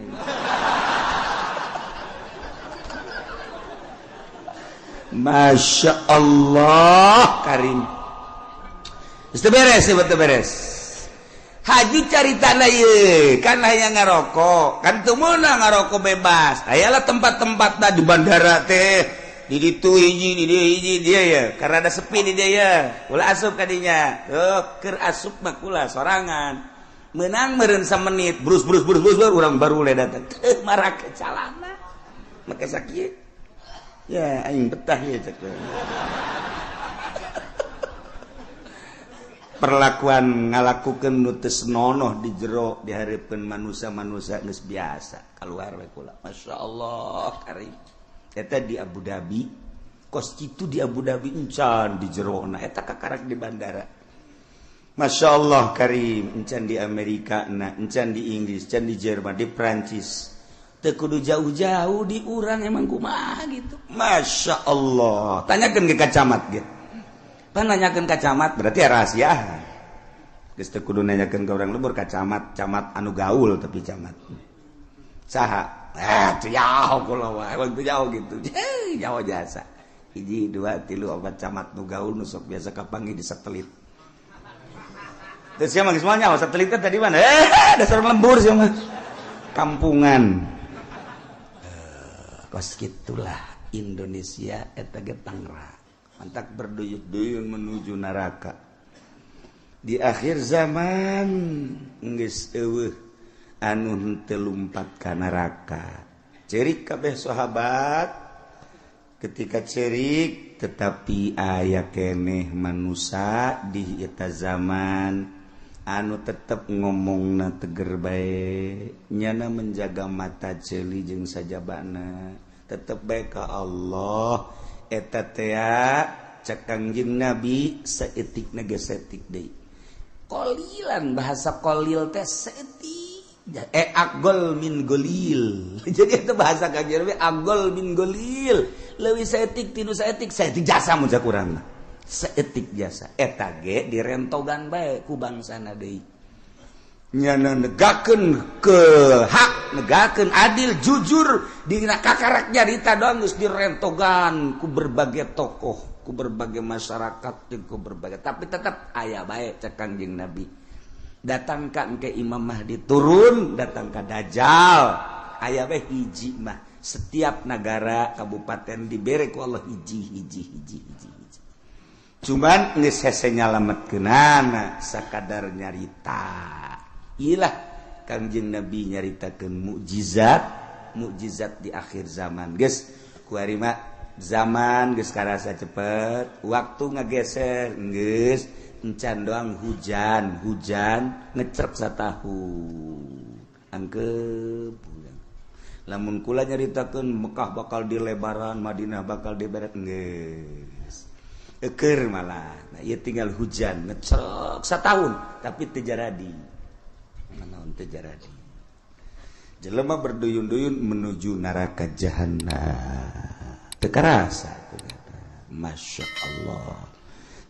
Masya Allah Karim. Itu beres. Haji caritana ieu kan hayang ngarokok, kan teu meunang ngarokok bebas. Ayalah tempat-tempat di bandara teh, di ditu hiji, di dieu hiji dia ya. Karena ada sepi di dia ya. Ulah asup ka dinya. Tuh, keur asup mah kula sorangan. Menang meureun menit, brus urang baru le datang. Marah ke calana. Make sakieu. Ya, aing betah ya cek. Perlakuan ngalakukeun nu teu senonoh di jero dihareupeun manusia-manusia geus biasa. Kaluar we kula. Masyaallah Karim. Eta di Abu Dhabi, kos kitu di Abu Dhabi encan di jerona eta kakarak di bandara. Masya Allah Karim, encan di Amerika, encan di Inggris, encan di Jerman, di Prancis. Teu kudu jauh-jauh di urang emang kumaha gitu. Masya Allah. Tanyakeun ke kacamat gitu. Pan nanyakeun kacamat berarti rahasia. Geus teu kudu nanyakeun ka urang lembur kacamat, camat anu gaul tapi camat. Saha? Teu jauh kula wae, teu jauh gitu. Jauh jasa. 1 2 3 4 camat nu gaul nu sok biasa kapanggih di satelit. Terus siapa semuanya satelitnya tadi mana? Dasar lembur siapa? Kampungan. Kos gitulah Indonesia eta ge Tangerang. Mantak berduyun-duyun menuju neraka. Di akhir zaman geus eueuh anu teu lumpat ka neraka. Cerik kabeh sahabat ketika cerik tetapi aya keneh manusia di eta zaman anu tetep ngomongna teger bae nyana menjaga mata ceuli jeung sajabana tetep bae ka Allah eta teh cek Kangjeng Nabi saeutikna ge saeutik deui qalilan bahasa qalil teh saeutik agol min golil jadi itu bahasa Kangjeng Nabi agol min golil leuwih saeutik tinu saeutik jasa mun cak urang mah saeutik jasa eta ge direntogan bae ku bangsana deui nyana negakeun ke hak negakeun adil jujur dina kakarak nyarita doang geus direntogan ku berbagai tokoh ku berbagai masyarakat ku berbagai tapi tetap aya bae cek Kangjeng Nabi datang ka engke Imam Mahdi turun datang ka Dajjal aya bae hiji mah setiap negara kabupaten dibere ku Allah hiji cuman geus hese nyalametkeunana sakadar nyarita ilah Kangjeng Nabi nyaritakeun mukjizat di akhir zaman geus ku ari mah zaman geus karasa cepet waktu ngageser geus encan doang hujan ngecerep satahun angkep lamun kula nyaritakeun Mekah bakal dilebaran Madinah bakal diberet geus eukeur malah nah ieu tinggal hujan ngecerep satahun tapi teu jaradi naon teu jaradi jelema berduyun-duyun menuju neraka jahanam teu karasa Masya Allah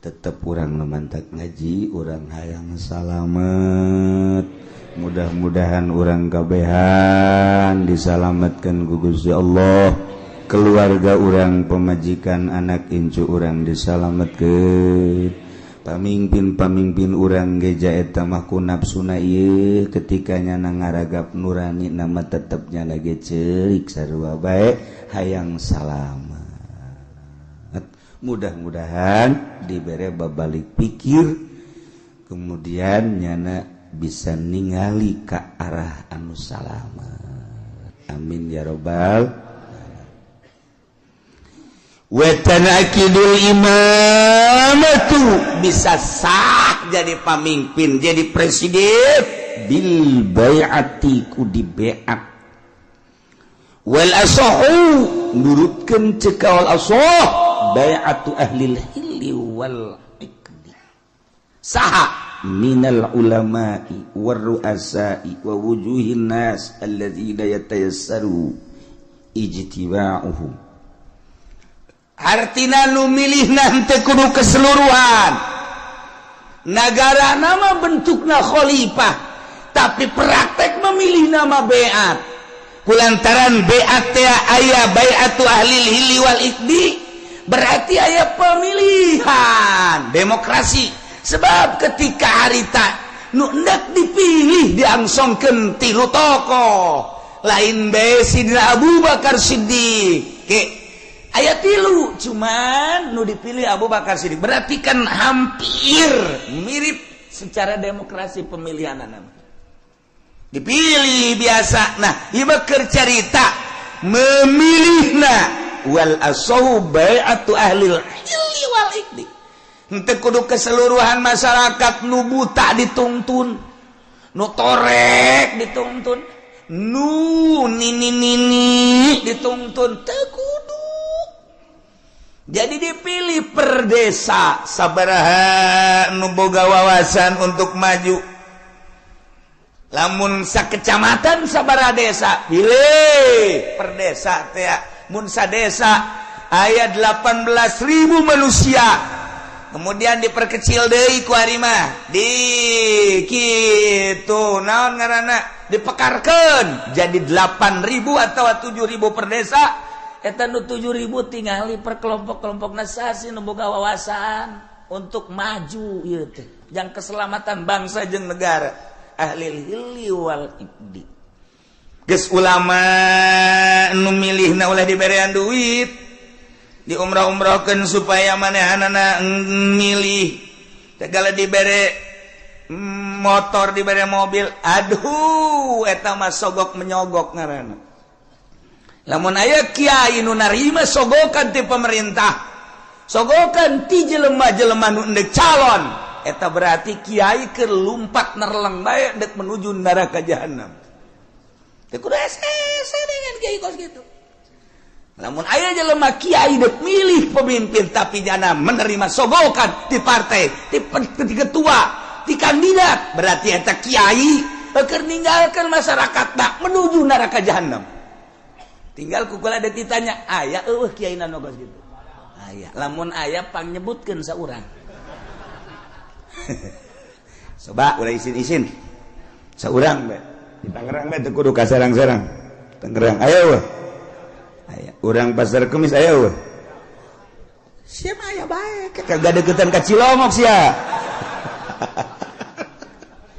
tetep urang mantak ngaji urang hayang salamet mudah-mudahan urang kabehan disalametkeun ku Gusti Allah keluarga urang pemajikan anak incu urang disalametkeun pamimpin urang geja eta mah ku nafsuna ieu ketika nyana ngaragap nurani nama tetep nyana ge ceurik sarua bae hayang salamet mudah-mudahan dibere babalik pikir kemudian nyana bisa ningali ka arah anu salamet amin ya robbal watanakidul imamatu bisa sah jadi pamimpin jadi presiden bil bai'ati ku di bai'at wal asahu nurutkeun cekal asah bai'atu ahlil hilli wal iqdi saha minal ulama'i war ru'asa'i wa wujuhin nas alladzina yatayassaru ijtiba'uhum artina nu milihna teu kudu keseluruhan negara nama bentukna khalifah tapi praktek memilih nama bai'at kulantaran bai'at teh aya bai'atu ahlil hilli wal iqdi berarti aya pemilihan demokrasi sebab ketika harita nu hendak dipilih diangsongkeun tilu tokoh lain bae Sidina Abu Bakar Siddiq ayat tilu cuman nu dipilih Abu Bakar Siddiq berarti kan hampir mirip secara demokrasi pemilihan nama dipilih biasa nah ieu keur carita memilihna wal asahu bai'atu ahlil hilli wal iqdi henteu kudu keseluruhan masyarakat nu buta dituntun nu torek dituntun nu nini dituntun teu kudu jadi dipilih per desa sabaraha nu boga wawasan untuk maju lamun sakecamatan sabaraha desa pilih per desa teh mun sadesa aya 18.000 manusia kemudian diperkecil deui ku ari mah di kitu naon ngaranna dipekarkeun jadi 8.000 atau 7.000 per desa eta nu 7.000 tingali per kelompok-kelompokna sasi nu boga wawasan untuk maju ieu teh jang keselamatan bangsa jeung negara ahlil hilli wal iqdi geus ulama nu milihna ulah diberean duit di umrah-umrahkeun supaya manehanana milih segala dibere motor dibere mobil aduh eta mah sogok menyogok ngaranna lamun aya kiai nu narima sogokan ti pemerintah, sogokan ti jelema-jelema nu endek calon, eta berarti kiai keur lumpat nerleng bae dek menuju neraka jahanam. Teu kudu ese dengan kiai kos kitu. Lamun aya jelema kiai dek milih pemimpin tapi jana menerima sogokan ti partai, ti ketua, ti kandidat, berarti eta kiai keur ninggalkeun masyarakat menuju neraka jahanam. Tinggal kukula ada ditanya, aya eueuh kiai nu geus kitu. Aya, lamun aya pang nyebutkeun saurang. Coba ulah isin-isin. Saurang bae. Di Tangerang bae teu kudu ka sarang-sarang. Tangerang aya eueuh. Aya, urang Pasar Kemis aya eueuh. Sia mah aya bae, kagak deketan ka Cilongok sia.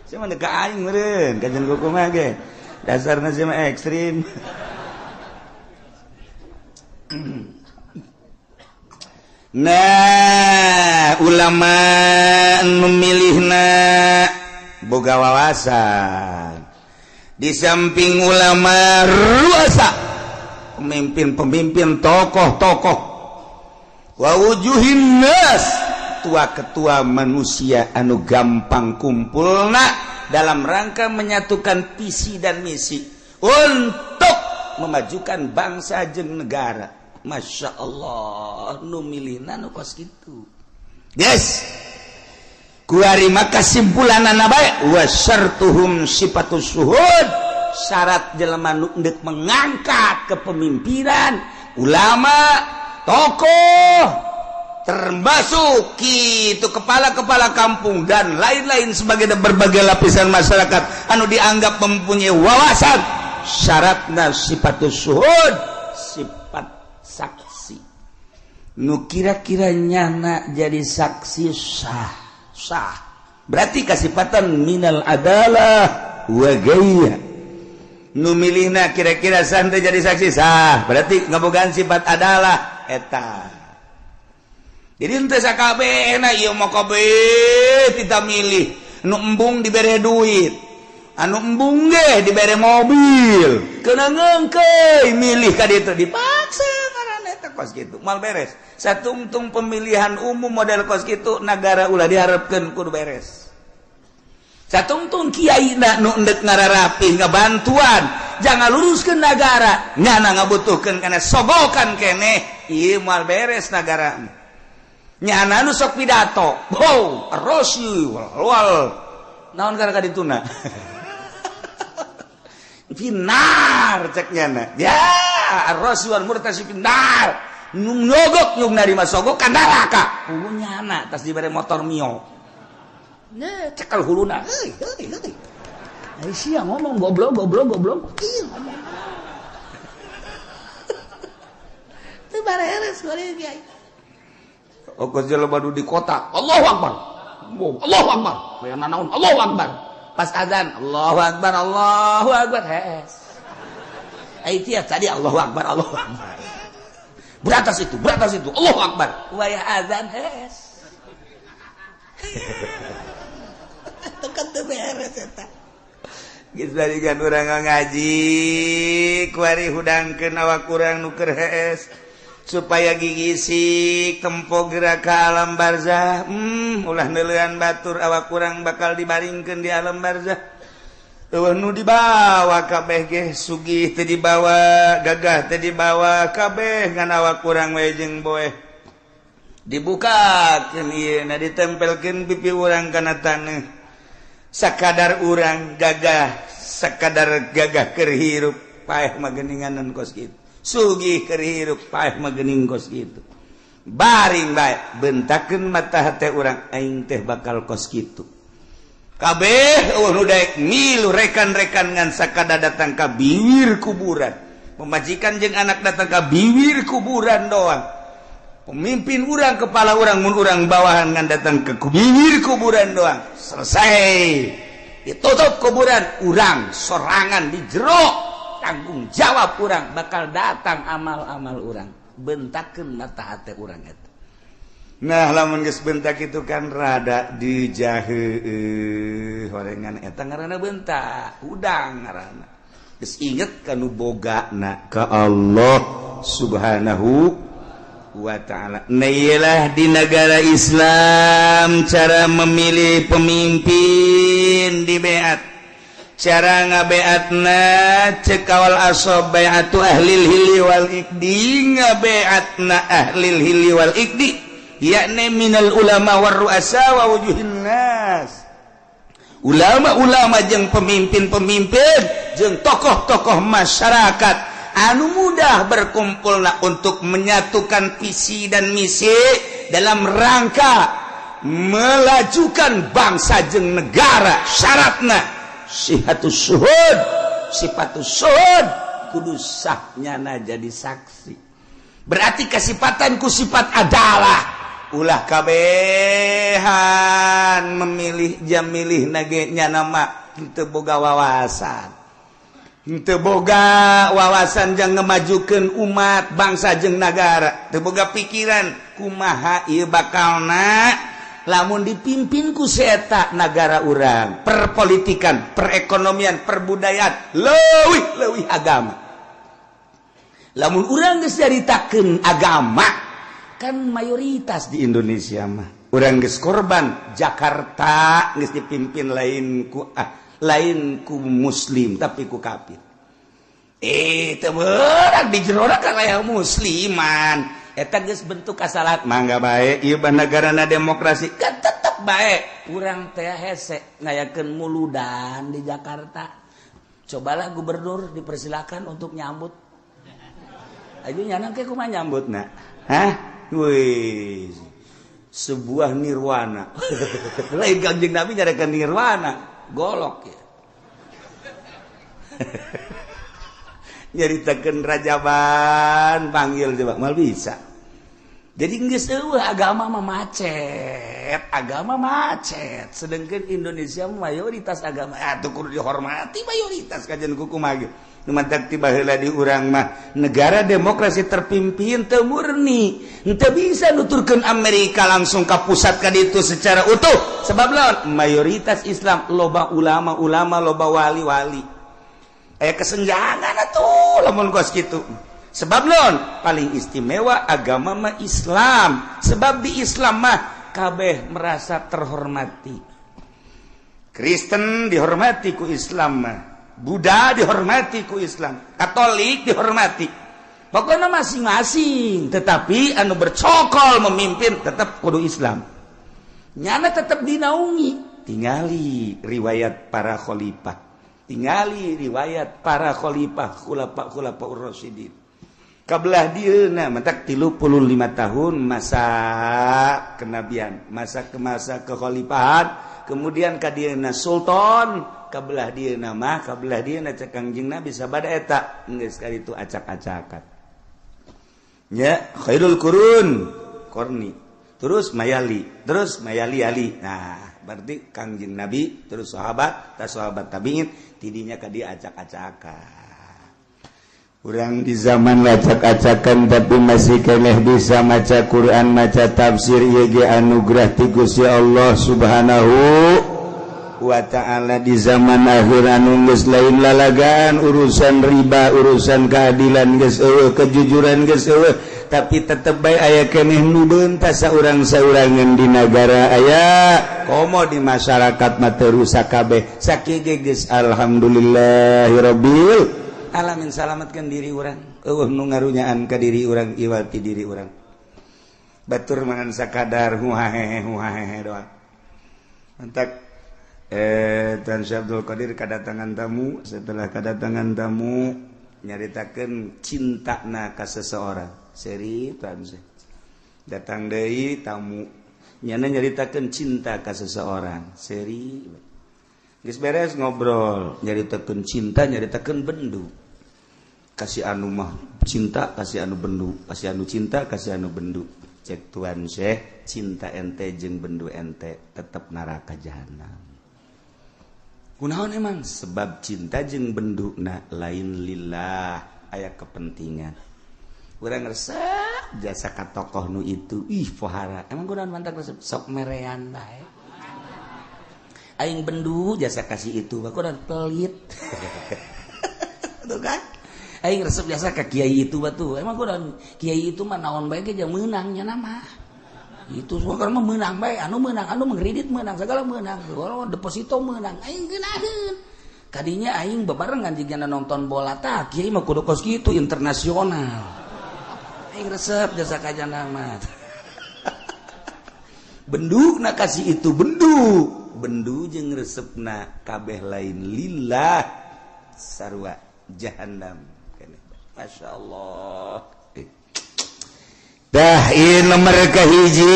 Sia mah ka aing meureun, ka jeung kuku mah ge. Dasarna sia mah ekstrim. Nah, ulama nu milihna boga wawasan. Di samping ulama ruasa, pemimpin-pemimpin, tokoh-tokoh, wa wujuhin nas, tua-ketua manusia anu gampang kumpulna dalam rangka menyatukan visi dan misi untuk memajukan bangsa jeung negara. Masya Allah, nu milihna nu kos kitu. Yes. Kuari maka simpulanana bae wa syartuhum sifatus syuhud. Syarat jelema nu endek mengangkat kepemimpinan, ulama, tokoh, termasuk kitu kepala-kepala kampung dan lain-lain sebagai berbagai lapisan masyarakat anu dianggap mempunyai wawasan. Syaratna sifatus syuhud, sifat saksi. Nu kira-kira nyana jadi saksi sah. Berarti kasifatan minal adalah wa gaya. Nu milihna kira-kira santri jadi saksi sah. Berarti ngabogaan sifat adalah eta. Jadi henteu sakabehna ieu mah kabeh kita milih. Nu embung dibere duit. Anu embung ge dibere mobil, kena ngengkei milih ka ditu dipaksa karana eta kos kitu mal beres. Satungtung pemilihan umum model kos kitu nagara ulah diharapkeun kudu beres. Satungtung kiai nu endek ngararapi ngabantuan jangan luruskeun nagara nyana ngabutuhkeun kana sogokan keneh ieu mal beres nagara. Nyana nu sok pidato, wow, rosy wal naon gara kadituna. Finar ceknya na ya Rasul murtasi finar nyogok nyung narima sogok ka neraka hulunya anak tas dibere motor mio ne cekal huluna ai sia ngomong goblok ieu ngomong teu bareres goreng kiai okos jelema di kota Allahu Akbar aya nanaon Allahu Akbar. Pas azan, Allahu Akbar, hes. Aitiah tadi Allahu Akbar. Beratas itu, Allahu Akbar. Wayah azan, hes. Tekan teu beres eta. Geus balikan urang ngaji, kuari hudangkeun awak urang nu keur hes. Supaya gigisi tempo gerak ke alam barzah. Ulah neulean batur awak kurang bakal dibaringkeun di alam barzah. Eueuh nu dibawa kabeh ge sugih teu dibawa, gagah teu dibawa, kabeh ngan awak kurang we jeung boeh. Dibukakeun ieu na ditempelkeun pipi urang kana taneuh. Sakadar urang gagah, sakadar gagah keur hirup, paeh mah geuninganan kos kitu. Sugih keur hirup paeh mah geuning kos kitu. Baring bae bentakeun mata hate urang aing teh bakal kos kitu. Kabeh nu daek milu rekan-rekan ngan sakada datang ka bibir kuburan. Pemajikan jeung anak datang ka bibir kuburan doang. Pemimpin urang kepala urang mun urang bawahan ngan datang ke bibir kuburan doang. Selesai. Ditutup kuburan urang sorangan di jero. Tanggung jawab urang bakal datang amal-amal urang bentakeun mata hate urang eta. Nah lamun geus bentak itu kan rada dijaheueuh horengan eta ngaranna bentak udang ngaranna geus inget kanu bogana ka Allah subhanahu wa ta'ala. Nailah di negara Islam cara memilih pemimpin di beat, cara ngabeatna cekawal asob bayatu ahlil hili wal ikdi, ngabeatna ahlil hili wal ikdi yakni minal ulama war ru'asa wa wujuhin nas. Ulama-ulama jeung pemimpin-pemimpin jeung tokoh-tokoh masyarakat anu mudah berkumpulna untuk menyatukan visi dan misi dalam rangka melajukan bangsa jeung negara. Syaratna sihatus syuhud, sifatus syuhud kudu sahnyana jadi saksi. Berarti kasifatan ku sifat adalah ulah kabehan memilih jam milih nagenya nama henteu boga wawasan, henteu boga wawasan jang ngemajukeun umat bangsa jeung nagara, teu boga pikiran kumaha ieu bakalna lamun dipimpin ku seeta nagara urang, perpolitikan, perekonomian, perbudayaan leuwih agama. Lamun urang geus nyaritakeun agama kan mayoritas di Indonesia mah urang geus korban. Jakarta geus dipimpin lain ku muslim tapi ku kafir. Teu beurang di jerona kan aya musliman. Eta geus bentuk kasalahan. Mangga bae ieu negarana demokrasi kan tetep bae. Urang teh hese ngayakeun muludan di Jakarta. Cobalah gubernur dipersilakan untuk nyambut. Ayo nyanang ke kumaha nyambutna? Hah? Wih, sebuah nirwana. Lain Kangjeng Nabi nyarakan nirwana, golok ya. Nyaritakeun rajaban panggil coba mal bisa. Jadi geus eueuh agama mah macet, sedangkan Indonesia mayoritas agama atuh kudu dihormati mayoritas kajian kumaha ge. Numantak tiba heula di urang mah negara demokrasi terpimpin teu murni, henteu bisa nuturkeun Amerika langsung ka pusat ka ditu secara utuh. Sebab lawan mayoritas Islam, loba ulama-ulama, loba wali-wali. Aya kesenjangan atuh lamun kos kitu. Sebab lawan paling istimewa agama mah Islam. Sebab di Islam mah kabeh merasa terhormati. Kristen dihormati ku Islam mah. Buddha dihormati ku Islam, Katolik dihormati. Pokoknya masing-masing, tetapi anu bercokol memimpin tetap kudu Islam. Nyana tetap dinaungi. Tingali riwayat para khalifah. Tingali riwayat para khalifah, khulafa ur-rasyidin. Kabelah dieuna mentak 35 tahun masa kenabian, masa kekhalifahan, kemudian ka dieuna sultan. Kabelah dia nama, kabelah dia cek Kangjeng Nabi sabada eta geus ka ditu acak-acakan. Ya, khairul qurun korni. Terus mayali ali. Nah, berarti Kangjeng Nabi terus sahabat tabiin tidinya ka dia acak-acakan. Urang di zaman acak-acakan tapi masih keneh bisa maca Quran, maca tafsir ieu ge anugerah ti Gusti Allah Subhanahu wa ta'ala. Di zaman akhir anu geus lain lalagaan urusan riba, urusan keadilan geus eueuh, kejujuran geus eueuh, tapi tetep bae aya keneh nu beuntas saurang-saurangan di negara aya komo di masyarakat mah teu rusak kabeh. Sakieu geus alhamdulillahirabbil alamin. Salametkeun diri urang, eueuh nu ngarunyaan ka diri urang iwati diri urang. Batur mangan sakadar huhahehe doang. Mantak Tan Syekh Abdul Qadir kedatangan tamu. Setelah kedatangan tamu nyaritakeun cintana ka seseorang. Seri Tan Syekh datang deui tamu nyana nyaritakeun cinta ka seseorang. Seri geus beres ngobrol nyaritakeun cinta, nyaritakeun bendu. Kasih anu mah cinta, kasih anu bendu, kasih anu cinta, kasih anu bendu. Cek Tuan Syekh, cinta ente jeung bendu ente tetep neraka jahanam. Kunaon emang? Sebab cinta jeung benduna lain lillah, aya kepentingan. Urang resep jasa ka tokoh nu itu, pohara. Emang kunaon mantak resep sok merean bae. Aing bendu jasa kasih itu, kunaon pelit. Tuh kan? Aing resep biasa ke kiai itu batu. Emang gua kiai itu mah naon bae ge jeung meunangnya nama. Itu semua karena menang bae, anu mengkredit menang, segala menang. Kalau deposito menang, aing geunaheun. Kadinya aing bebarengan jigana nonton bola tah, kiai mah kudu kos kitu internasional. Aing resep jasa kajana mah. Benduna kasih itu bendu jeung resepna kabeh lain lillah sarua jahannam. Masya Allah. Dah ini nomor kahiji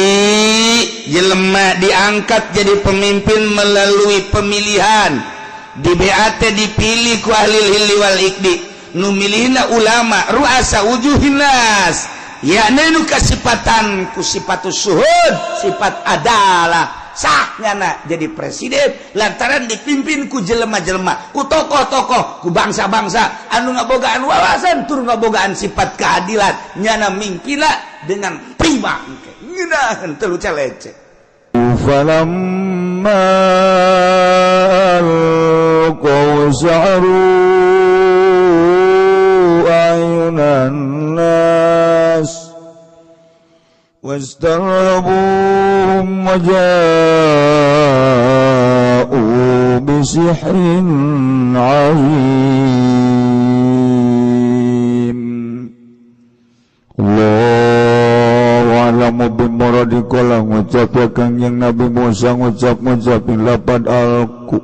jelema diangkat jadi pemimpin melalui pemilihan di BAT dipilih ku ahli hilli wal ikdi nu milihna ulama ruasa wujuhin nas yakni nu kasipatan ku sifatus suhud sifat adalah sahnyana jadi presiden lantaran dipimpin ku jelema-jelema ku tokoh-tokoh ku bangsa-bangsa anu ngabogaan wawasan tur ngabogaan sifat keadilan nyana mingpina dengan prima ngeunaheun teu leceh falamma qawsaru ayunan nas wastarhabuhum waja'u bisihrin azim Allahu a'lamu bimuradi qala ngucap yang Nabi Musa ngucapin lapad alku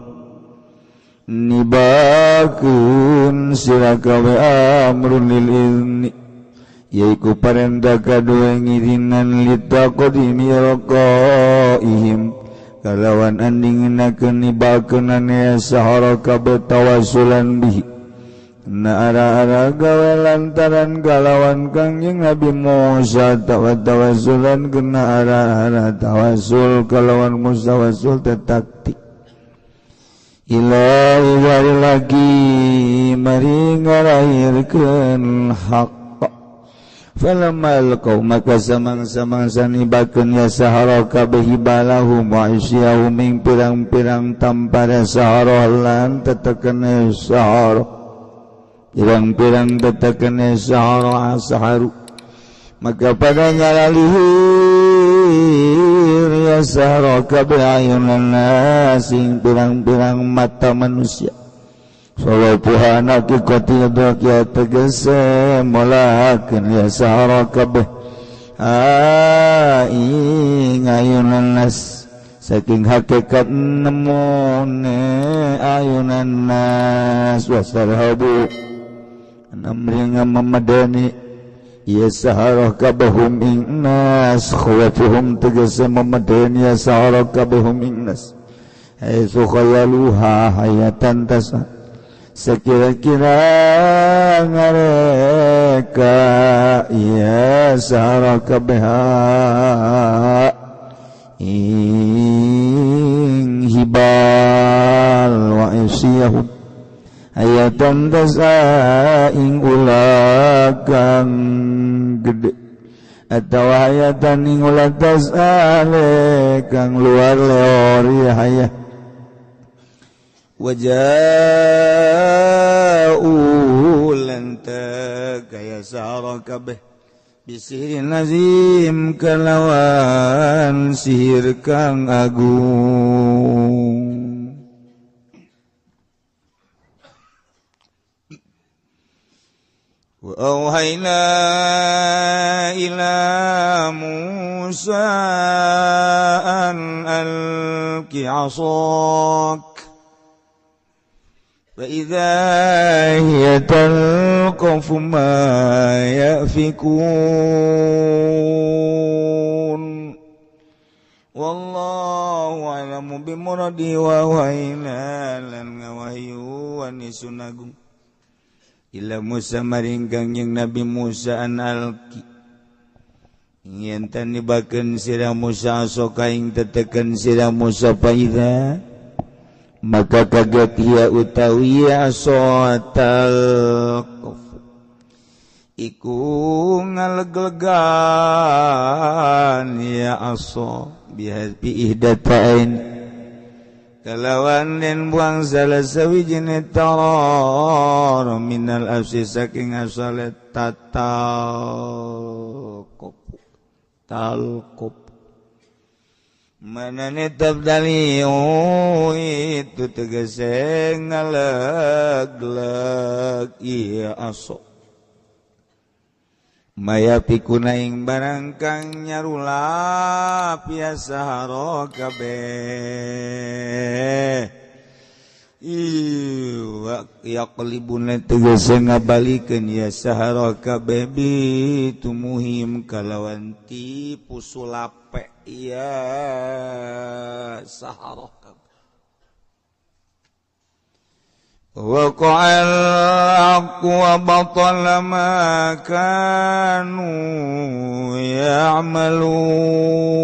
nibakeun sira gawe amrun lil ilmi yaiku parenda kadue ngirinan litaqdimi raqaihim kalawan andinginakeun nibakeun ane sahara kabeh tawassulan bihi na ara-ara gawe lantaran kalawan kangjeng Nabi Musa tawassulan kena ara-ara tawassul kalawan Musa tawassul tetakti ilahi wari lagi mari ngalahirkeun hak falamal qaum maka samang-samang sanibakeun ya sahara kabeh balahum wa isyahum ing pirang-pirang tampara sahara lan tetekene sahara pirang-pirang tetekene sahara saharu maka pada ngalalihir ya sahara kabeh ayunan nasing pirang-pirang mata manusia Salapuhan hakikati dokia tegese molahakeun ya sahara kabeh aing ayunan nas saking hakikat nemone ayunan nas wasarhabu namring mamadani ya sahara kabehum ing nas khawafuhum tegese mamadani ya sahara kabehum ing nas haitsu khayaluha hayatan tasa sekira-kira ngareka ya sahara kabeha ing hibal wa isyahum ayatan tasa ing ulakan gede atau ayatan ing ulat tasa kang luar leori hayah waja'u lantak kaya sahara kabeh bisirin nazim kalawan sihir kang agung wa auhayna ila Musa an alqi 'asak فإذا هي تلقف ما يأفكون والله أعلم بمرادي ووحينا lan ngawahyu wanisun agung ila Musa maring kangjeng Nabi Musa an alqi yen tan nibakeun sira Musa soka ing tetekeun sira Musa paida maka kaget ia utawi asotal iku ngaleglegan ya aso bihapi ihdatain kalawan den buang salah sawijine tarar minal asli saking asal talqub manane tabdali itu tegese ngaleg-leg ieu aso maya pikuna ing barang kang nyarulap ya sahara kabeh yaqlibuna tegese ngabalikeun ya sahara kabeh bitumuhim kalawan tipu sulape ya sahara kabeh waqa'al haqqu wa batala ma kanu ya'malun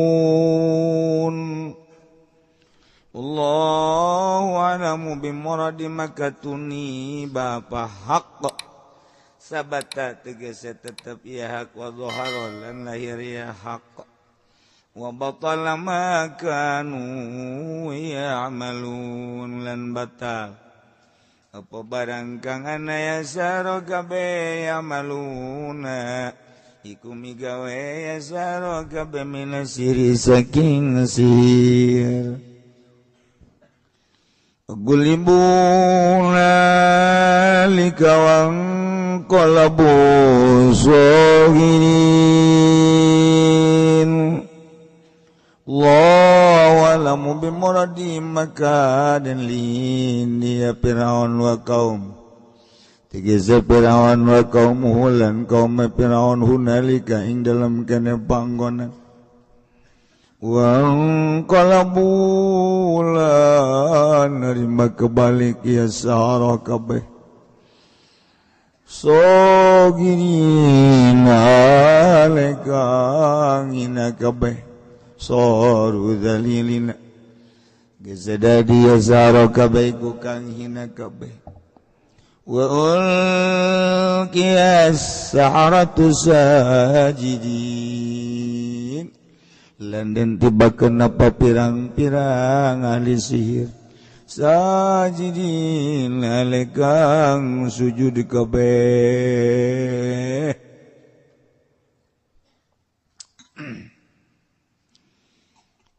Allahu a'lamu bimuradi makatuni bapa haqq sabata tegese tetep ya hak wa dhahara lan lahir ya haqq wa batala ma kanu ya'malun lan batal apa barang kang ana ya saro kabeh ya'maluna iku migawe ya saro kabeh minasiri saking sihir gulibuna likawang qalabu sagirin Allahu a'lamu bimuradi maka dan lini ya Fir'aun wa kaum tegese Fir'aun wa kaumuhu lan kaum Fir'aun hunalika ing dalam kene panggonan wa qalabu lan nerima kebalik ya sahara kabeh sagirin aleka ngina kabeh soru dalilina gezadadi ya sahara kabeh ku kang hina kabeh wa ulqiyas saharatu sajidin lan den tibakeun apa pirang-pirang ahli sihir sajidin alekang sujud kabeh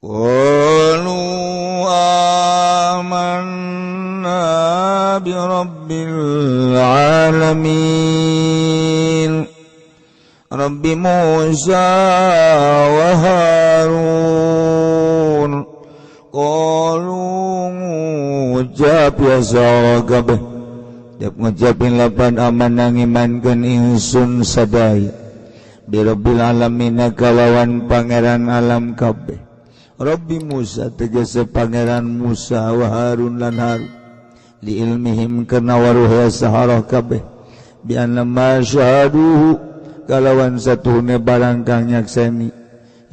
qalu amanna bi rabbil alamin Rabbi Musa wa Harun qalu ngucap ya sahara kabeh dep ngucapin lapan aman ngimankeun ingsun sadaya bi rabbil alamin kalawan pangeran alam kabeh Rabbi Musa tegese pangeran Musa wa Harun lan Harun li ilmihim kana waruh sahara kabeh bi anna ma syahaduhu kalawan satuhune barang kang nyakseni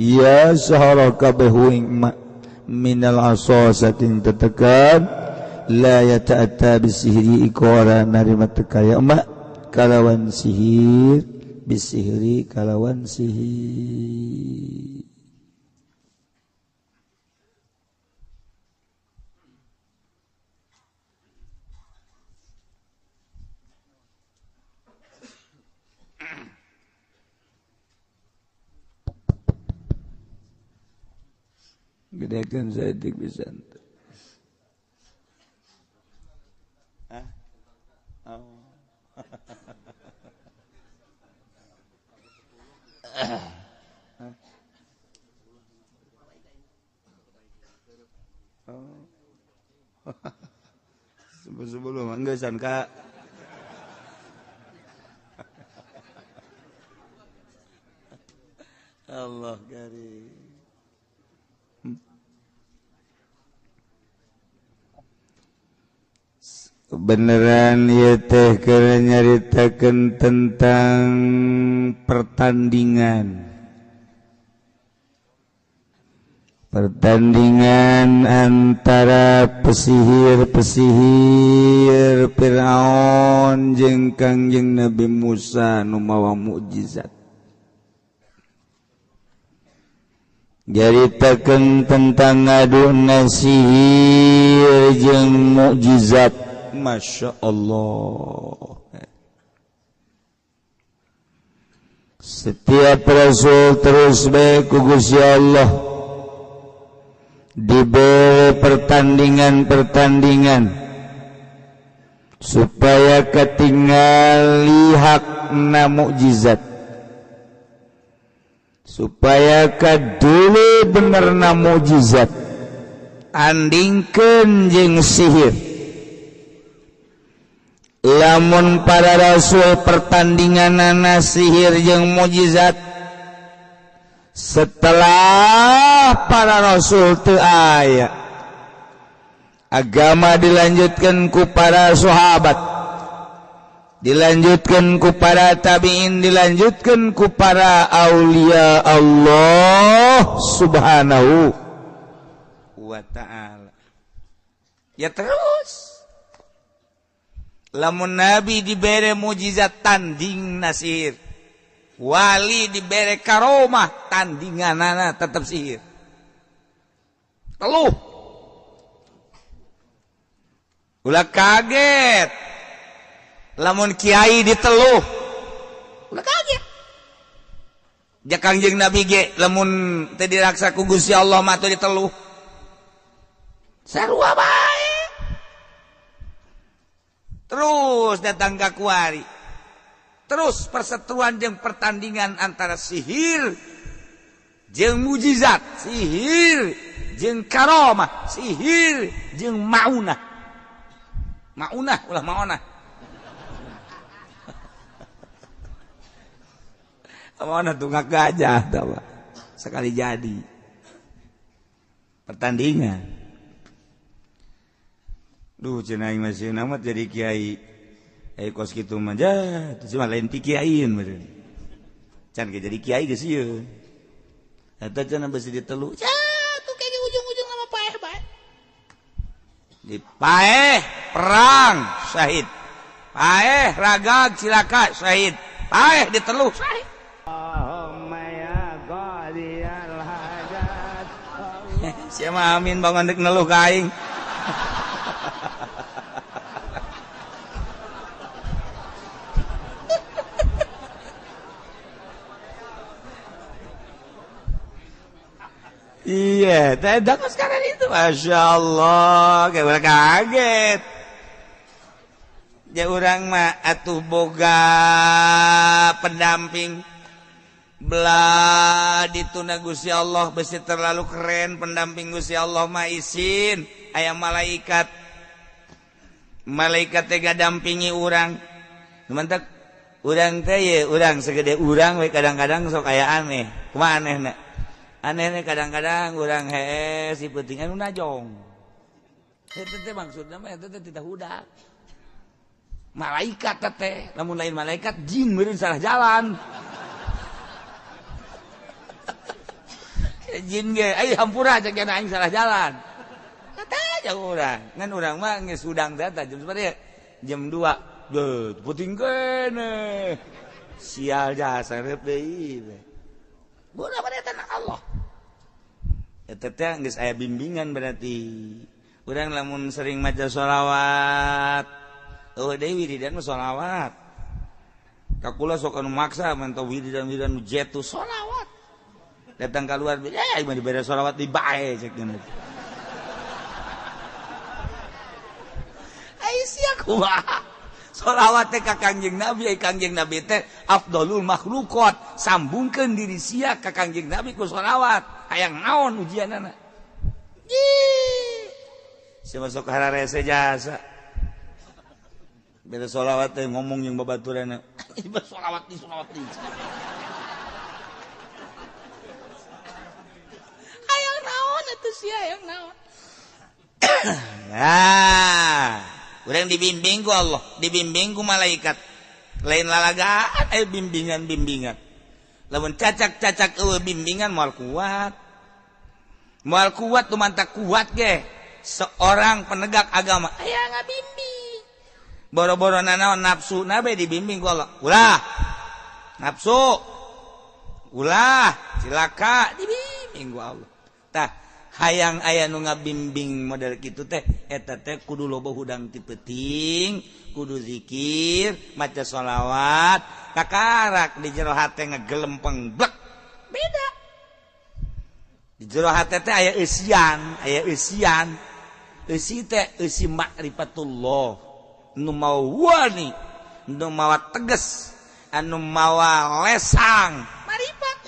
ya sahara kabeh ing minal asa saking tetekan la yata'atta bisihri ikora narima tekaya kalawan sihir bisihri kalawan sihir gedekeun saeutik pisan teh. Sebelum enggak sangka Allah karim beneran ieu teh keur nyaritakeun tentang pertandingan antara pesihir Fir'aun jeung Kangjeng Nabi Musa nu mawa mukjizat nyaritakeun tentang ngaduna sihir jeung mukjizat Masya Allah setiap rasul terus bae ku Gusti Allah diberi pertandingan supaya ketingali hakna mukjizat, supaya kadulu benerna mukjizat andingkeun jeung sihir. Lamun para rasul pertandinganana sihir jeung mukjizat, setelah para rasul teu aya, agama dilanjutkan ku para sahabat, dilanjutkan ku para tabi'in, dilanjutkan ku para aulia Allah subhanahu wa ta'ala. Ya terus lamun nabi dibere mujizat tanding nasir, wali dibere karomah tandinganana tetap sihir. Teluh ulah kaget lamun kiai diteluh, ulah kaget. Ja Kangjeng Nabi ge lamun teu diraksa ku Gusti Allah mah teu diteluh. Sarua bae. Terus datang ka kuari. Terus perseteruan jeung pertandingan antara sihir jeung mujizat, sihir jeung karomah, sihir jeung maunah. Maunah ulah maunah. Maunah tunggak gajah tah sekali jadi. Pertandingan. Duh cenah aing masih amat jadi kiai. Kos kitu mah jah, cuma lain ti kiaiin meureun. Can ge jadi kiai geus ieu. Eta cenah beusi ditelu. Tuh kayak ujung-ujung nama paeh bae. Di paeh perang syahid. Paeh ragag cilaka syahid. Paeh ditelu syahid. Allahumma ya qadiyal hajat. Sia mah amin bangun dek neluh ka aing. Iya, tidak sekarang itu, masya Allah, kayak udah kaget. Ya orang mah atuh boga pendamping, belah dituna Gusti Allah, besi terlalu keren pendamping Gusti Allah mah isin, aya malaikat tega dampingi orang, mantap. Orang teh ya, orang segede orang, kadang-kadang sok aya aneh, kumaha anehna? Anehnya kadang-kadang orang si pentingan najong. Itu teh maksudnya mah itu teh tidak hudak. Malaikat teh, namun lain malaikat jin meureun salah jalan. Jin ge, hampura cek kana aing salah jalan. Kata aja urang, ngan urang mah geus udang teh jam sabaraha? Jam 2. Beuh, puting kene. Sial jasa rep deui. Bola pada tanah Allah. Eta teh geus aya bimbingan berarti. Urang lamun sering maca sholawat, deui wiridan mah sholawat. Ka kula sok anu maksa mantau wiridan nu jetu sholawat. Datang keluar, mah dibere sholawat di bae cek geuna. Ai sia kumaha? Sholawat teh ka Kangjeng Nabi, Kangjeng Nabi teh afdalul makhluqat, sambungkeun diri sia ka Kangjeng Nabi ku sholawat. Hayang naon ujianana? Sia masuk hararese jasa. Beda sholawat teh ngomong jeung babaturanna. Ieu sholawat di. Hayang naon atuh sia hayang naon? Nah, urang dibimbing ku Allah, dibimbing ku malaikat. Lain lalagaan bimbingan. Lamun cacak bimbingan moal kuat. Moal kuat tuh mantap kuat ge. Seorang penegak agama aya ngabimbing. Boro-boro naon nafsu nabe dibimbing ku Allah. Ulah. Nafsu. Ulah, cilaka dibimbing ku Allah. Tah hayang aya nu ngabimbing model kitu teh eta teh kudu loba hudang ti peuting, kudu zikir, maca sholawat, kakarak di jero hate ngegelempeng blek beda di jero hate teh aya eusian eusi teh eusi ma'rifatullah nu mawa wani nu mawa teges anu mawa lesang marifat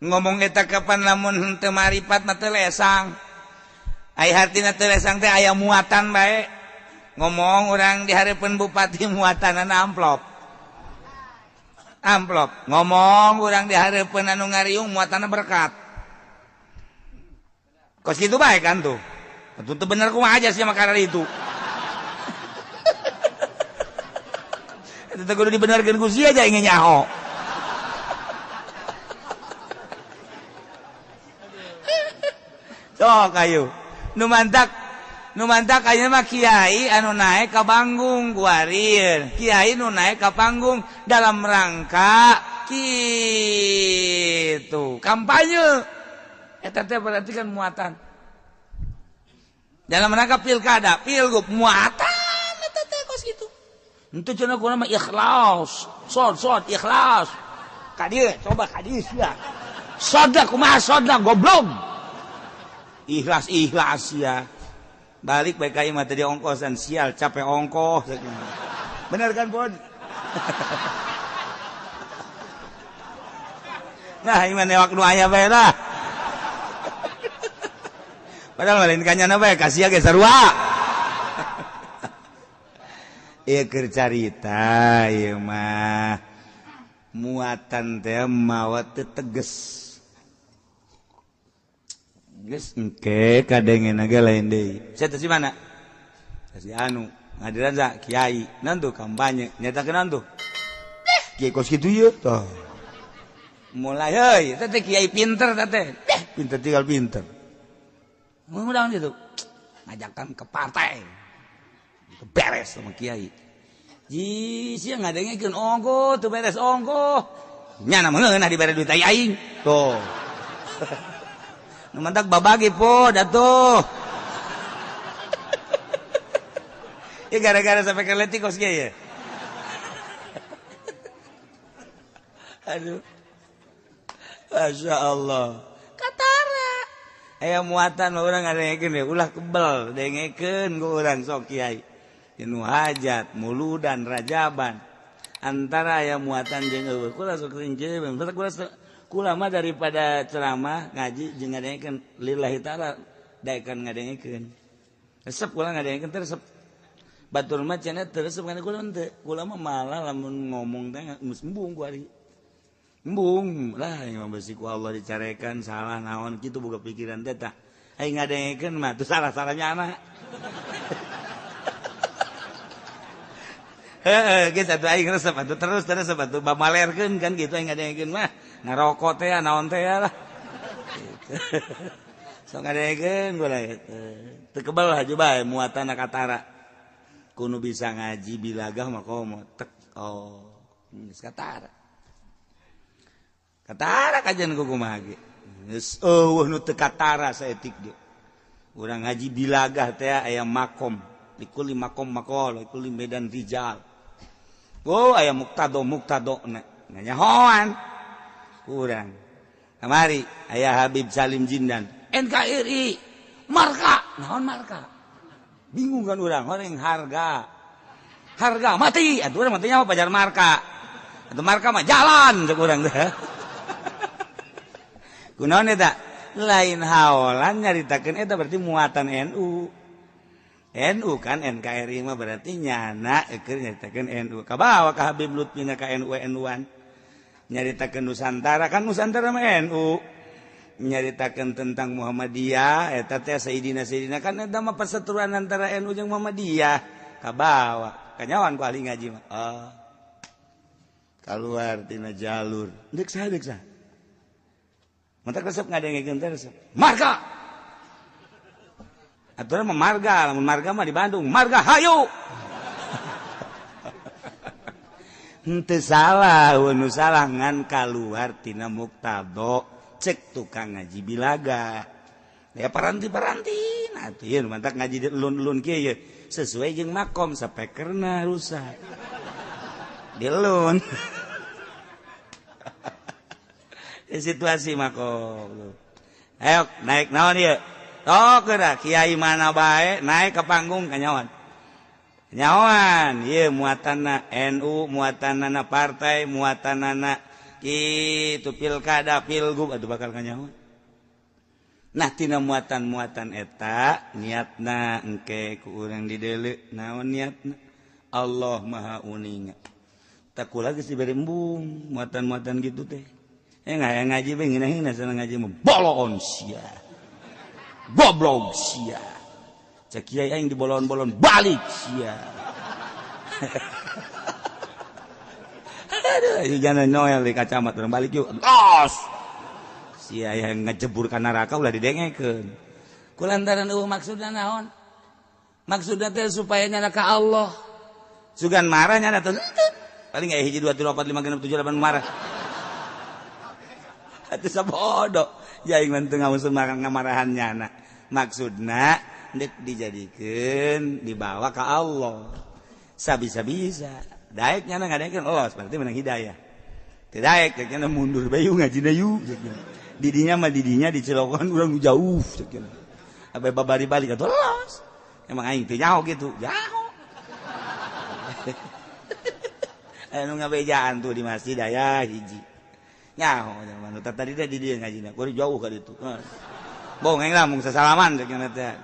ngomong eta kapan lamun teu marifat mah teu lesang aya hartina teu lesang teh aya muatan bae ngomong orang di hareupeun bupati muatanana amplop ngomong orang di hareupeun anu ngariung muatanna berkat kos kitu bae kan tuh itu bener kumaha aja sih makanan itu itu kudu dibenerkeun ku sia aja ingin nyaho sok ayo nu mantak ayeuna mah kiai anu naek ka panggung kuarir kiai nu naek ka panggung dalam rangka kitu kampanye eta teh berarti kan muatan dalam rangka pilkada pilgub muatan eta teh kos kitu henteu cenah kunaon mah ikhlas sod ikhlas ka dieu coba ka dieu sia sodna kumaha sodna goblok ikhlas ya balik baik kayak mah tadi ongkosan sial capek ongkos bener kan Bod nah iman newak nu aya bae lah padahal lain kanyana bae kasih ge sarua ieu keur carita ieu mah muatan teh mawa teu teges geus engke kadengenage lain deui. Saya teh si mana? Si anu, ngadiran za kiai, naon tuh kampanye, nyatakeun naon tuh? Kiai kos kitu ieu tah. Mulai heuy, teh kiai pinter teh. Pinter tinggal pinter. Mudah-mudahan itu ngajakan ke partai. Beres sama kiai. Ji sia ngadengekeun ongko teu beres ongko. Nya na meungeunah dibere duit aing. Tuh. Mantak babagi po datuh. Ya gara-gara sampai ke letikos ya. Aduh. Masya Allah. Katara. Aya muatan orang ngadengekeun ya ulah kebel dengekeun ku urang sok kiai. Anu hajat, muludan, rajaban. Antara aya muatan jeung eueuh kula sok rinci kula mah daripada ceramah ngaji jeung ngadengekeun lillahi taala daekan ngadengekeun. Resep kula ngadengekeun teh resep. Batur mah cenah teu resep kana kula teu. Kula mah malah lamun ngomong teh geus embung ku ari. Embung lah imam besi ku Allah dicarekan salah naon kitu boga pikiran teh tah. Aing ngadengekeun mah teu salah-salahnya anak. Geus atuh aing resep atuh terus atuh bamalerkeun kan gitu aing ngadengekeun mah. Ngarokok teh naon teh lah sok ngadengekeun gua teu kebal haju bae muatan katara kudu bisa ngaji bilagah mah komo tek geus katara kajian ku kumaha ge geus eueuh nu teu katara saeutik ge urang ngaji bilagah teh aya makom likuli makom makol likuli medan rijal aya muktado na nyahoan kurang kamari aya Habib Salim Jindan NKRI marka naon marka bingung kan urang harga mati atuh urang mati nya pajar marka atuh marka mah jalan cek urang teh kunaon eta lain haolan nyaritakeun eta berarti muatan NU kan NKRI mah berarti nyana keur nyaritakeun NU kabawa ka Habib Lutfina ka NU-an nyaritakeun Nusantara kan Nusantara mah NU nyaritakeun tentang Muhammadiyah eta teh Sayyidina kan eta mah perseteruan antara NU jeung Muhammadiyah kabawa kanyawan ku ahli ngaji mah kaluar tina jalur deuk saha mantak resep ngadengekeun teh resep marga aturan mah marga lamun marga mah di Bandung marga hayu henteu salah nu salah ngan kaluar tina muktado cek tukang ngaji bilaga ya paranti nah teh ieu mantak ngaji di ulun-ulun kieu sesuai jeung makom sapekerna rusak dilun. Situasi mako. Ayo naik naon ieu? Tok geura kiai mana bae naik ke panggung kanyawan. Nyawan ieu muatanna NU, muatanna partai, muatanna kitu pilkada, pilgub atuh bakal kanyawan. Nah tina muatan-muatan eta niatna engke ku urang dideuleu naon niatna Allah Maha Uninga tak kula geus dibere embung muatan-muatan gitu teh ngaji bae ngeunaheuna sana ngaji mah bolon sia goblok sia cek kiai aing dibolon-bolon balik sia aduh jangan noel di kacamat urang balik yuk los sia yang ngejebur ka neraka ulah didengekeun. Kulantaran maksudna naon? Maksudna teh supaya nyana ka Allah. Sugan marah nyana teh paling aya 1 2 3 4 5 6 7 8 marah. Atuh sabodo. Ya aing mah teu ngausum ngamarahan nyana. Maksudna dek dijadikeun dibawa ka Allah. Sabisa-bisa. Daek nyana ngadengekeun Allah berarti menang hidayah. Teu daek nyana mundur bae ngajina yu. Didinya mah didinya di Cilogon urang jauh cekeun. Abe babari balik atuh los. Emang aing teu nyaho gitu, jauh. Anu ngabejaan tuh di masjid aya hiji. Nyaho zaman tadi teh di dieu ngajina, kudu jauh ka ditu. Bong aing lamun sasalaman cekeun teh.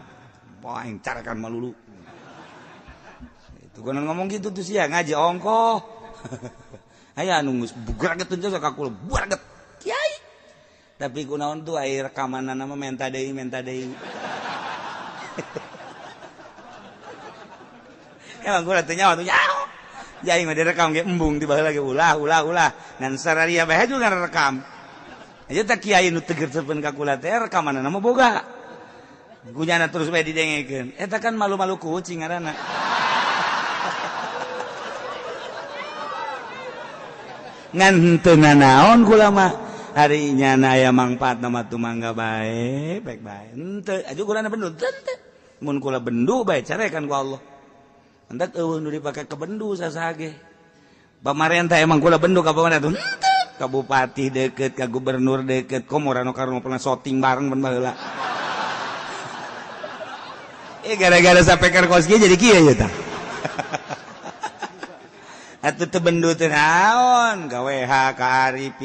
Poe aing carakan malulu. Itu konon ngomong gitu tuh sia ngaji ongkoh. Aya anu geus bugraget teh kakula, bugraget. Kiai tapi kunaon tuh air rekaman nama menta deui emang gua teh nyawa tuh nyaho jadi mah direkam ge embung di baheula ge ulah ngan sararia bae juga rekam aja tak kiai nu teu geurteupeun ka kula teh rekaman nama boga gunyana terus bae didengekeun eta kan malu-malu kucing ngaranna ngan teu nanaon kula mah hari nyana aya mangpaat nama tu mangga bae henteu aju kurana bendu teu mun kula bendu bae carekan ku Allah entek eueuh nu dipake ke bendu sasage pamarentah emang kula bendu ka pamarentah henteu ka bupati deukeut ka gubernur deukeut komo rano karno pernah shooting bareng ben baheula gara-gara sapeker kos ge jadi kieu ye tah atuh teu bendu teu naon ka WH ka Arif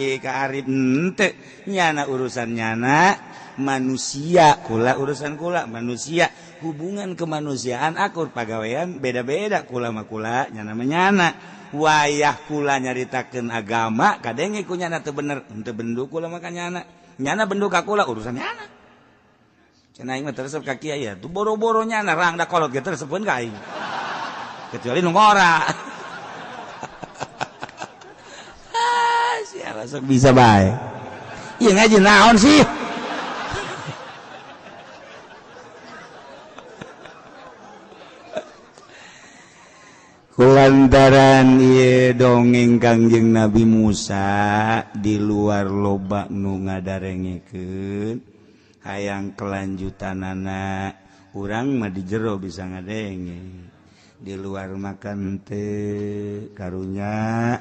henteu nyana urusan nyana manusia kula urusan kula manusia hubungan kemanusiaan akur pagawean beda-beda kula mah kula nyana mah nyana wayah kula nyaritakeun agama kadenge ku nyana teu bener henteu bendu kula mah ka nyana bendu ka kula urusan nyana cenah aing mah teresep ka kiai atuh boro-boro nyana rang da kolot ge teresepkeun ka aing kecuali nu ngora siapa sok bisa baik iya ngaji naon sih kulantaran ieu dongeng Kangjeng Nabi Musa di luar loba nu ngadarengekeun hayang kelanjutanana urang mah di jero bisa ngadenge di luar makan teu karunya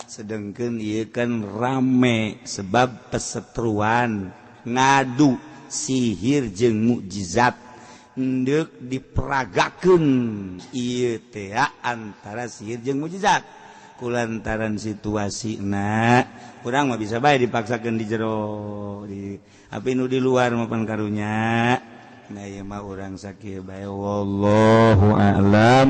sedengkeun ieu kan rame sebab pesetruan ngadu sihir jeung mukjizat hendeuk diperagakeun ieu teh antara sihir jeung mukjizat kulantaran situasina urang mah bisa bae dipaksakeun di jero di api nu di luar mapan karunya nah ieu mah urang sakieu bae wallahu a'lam.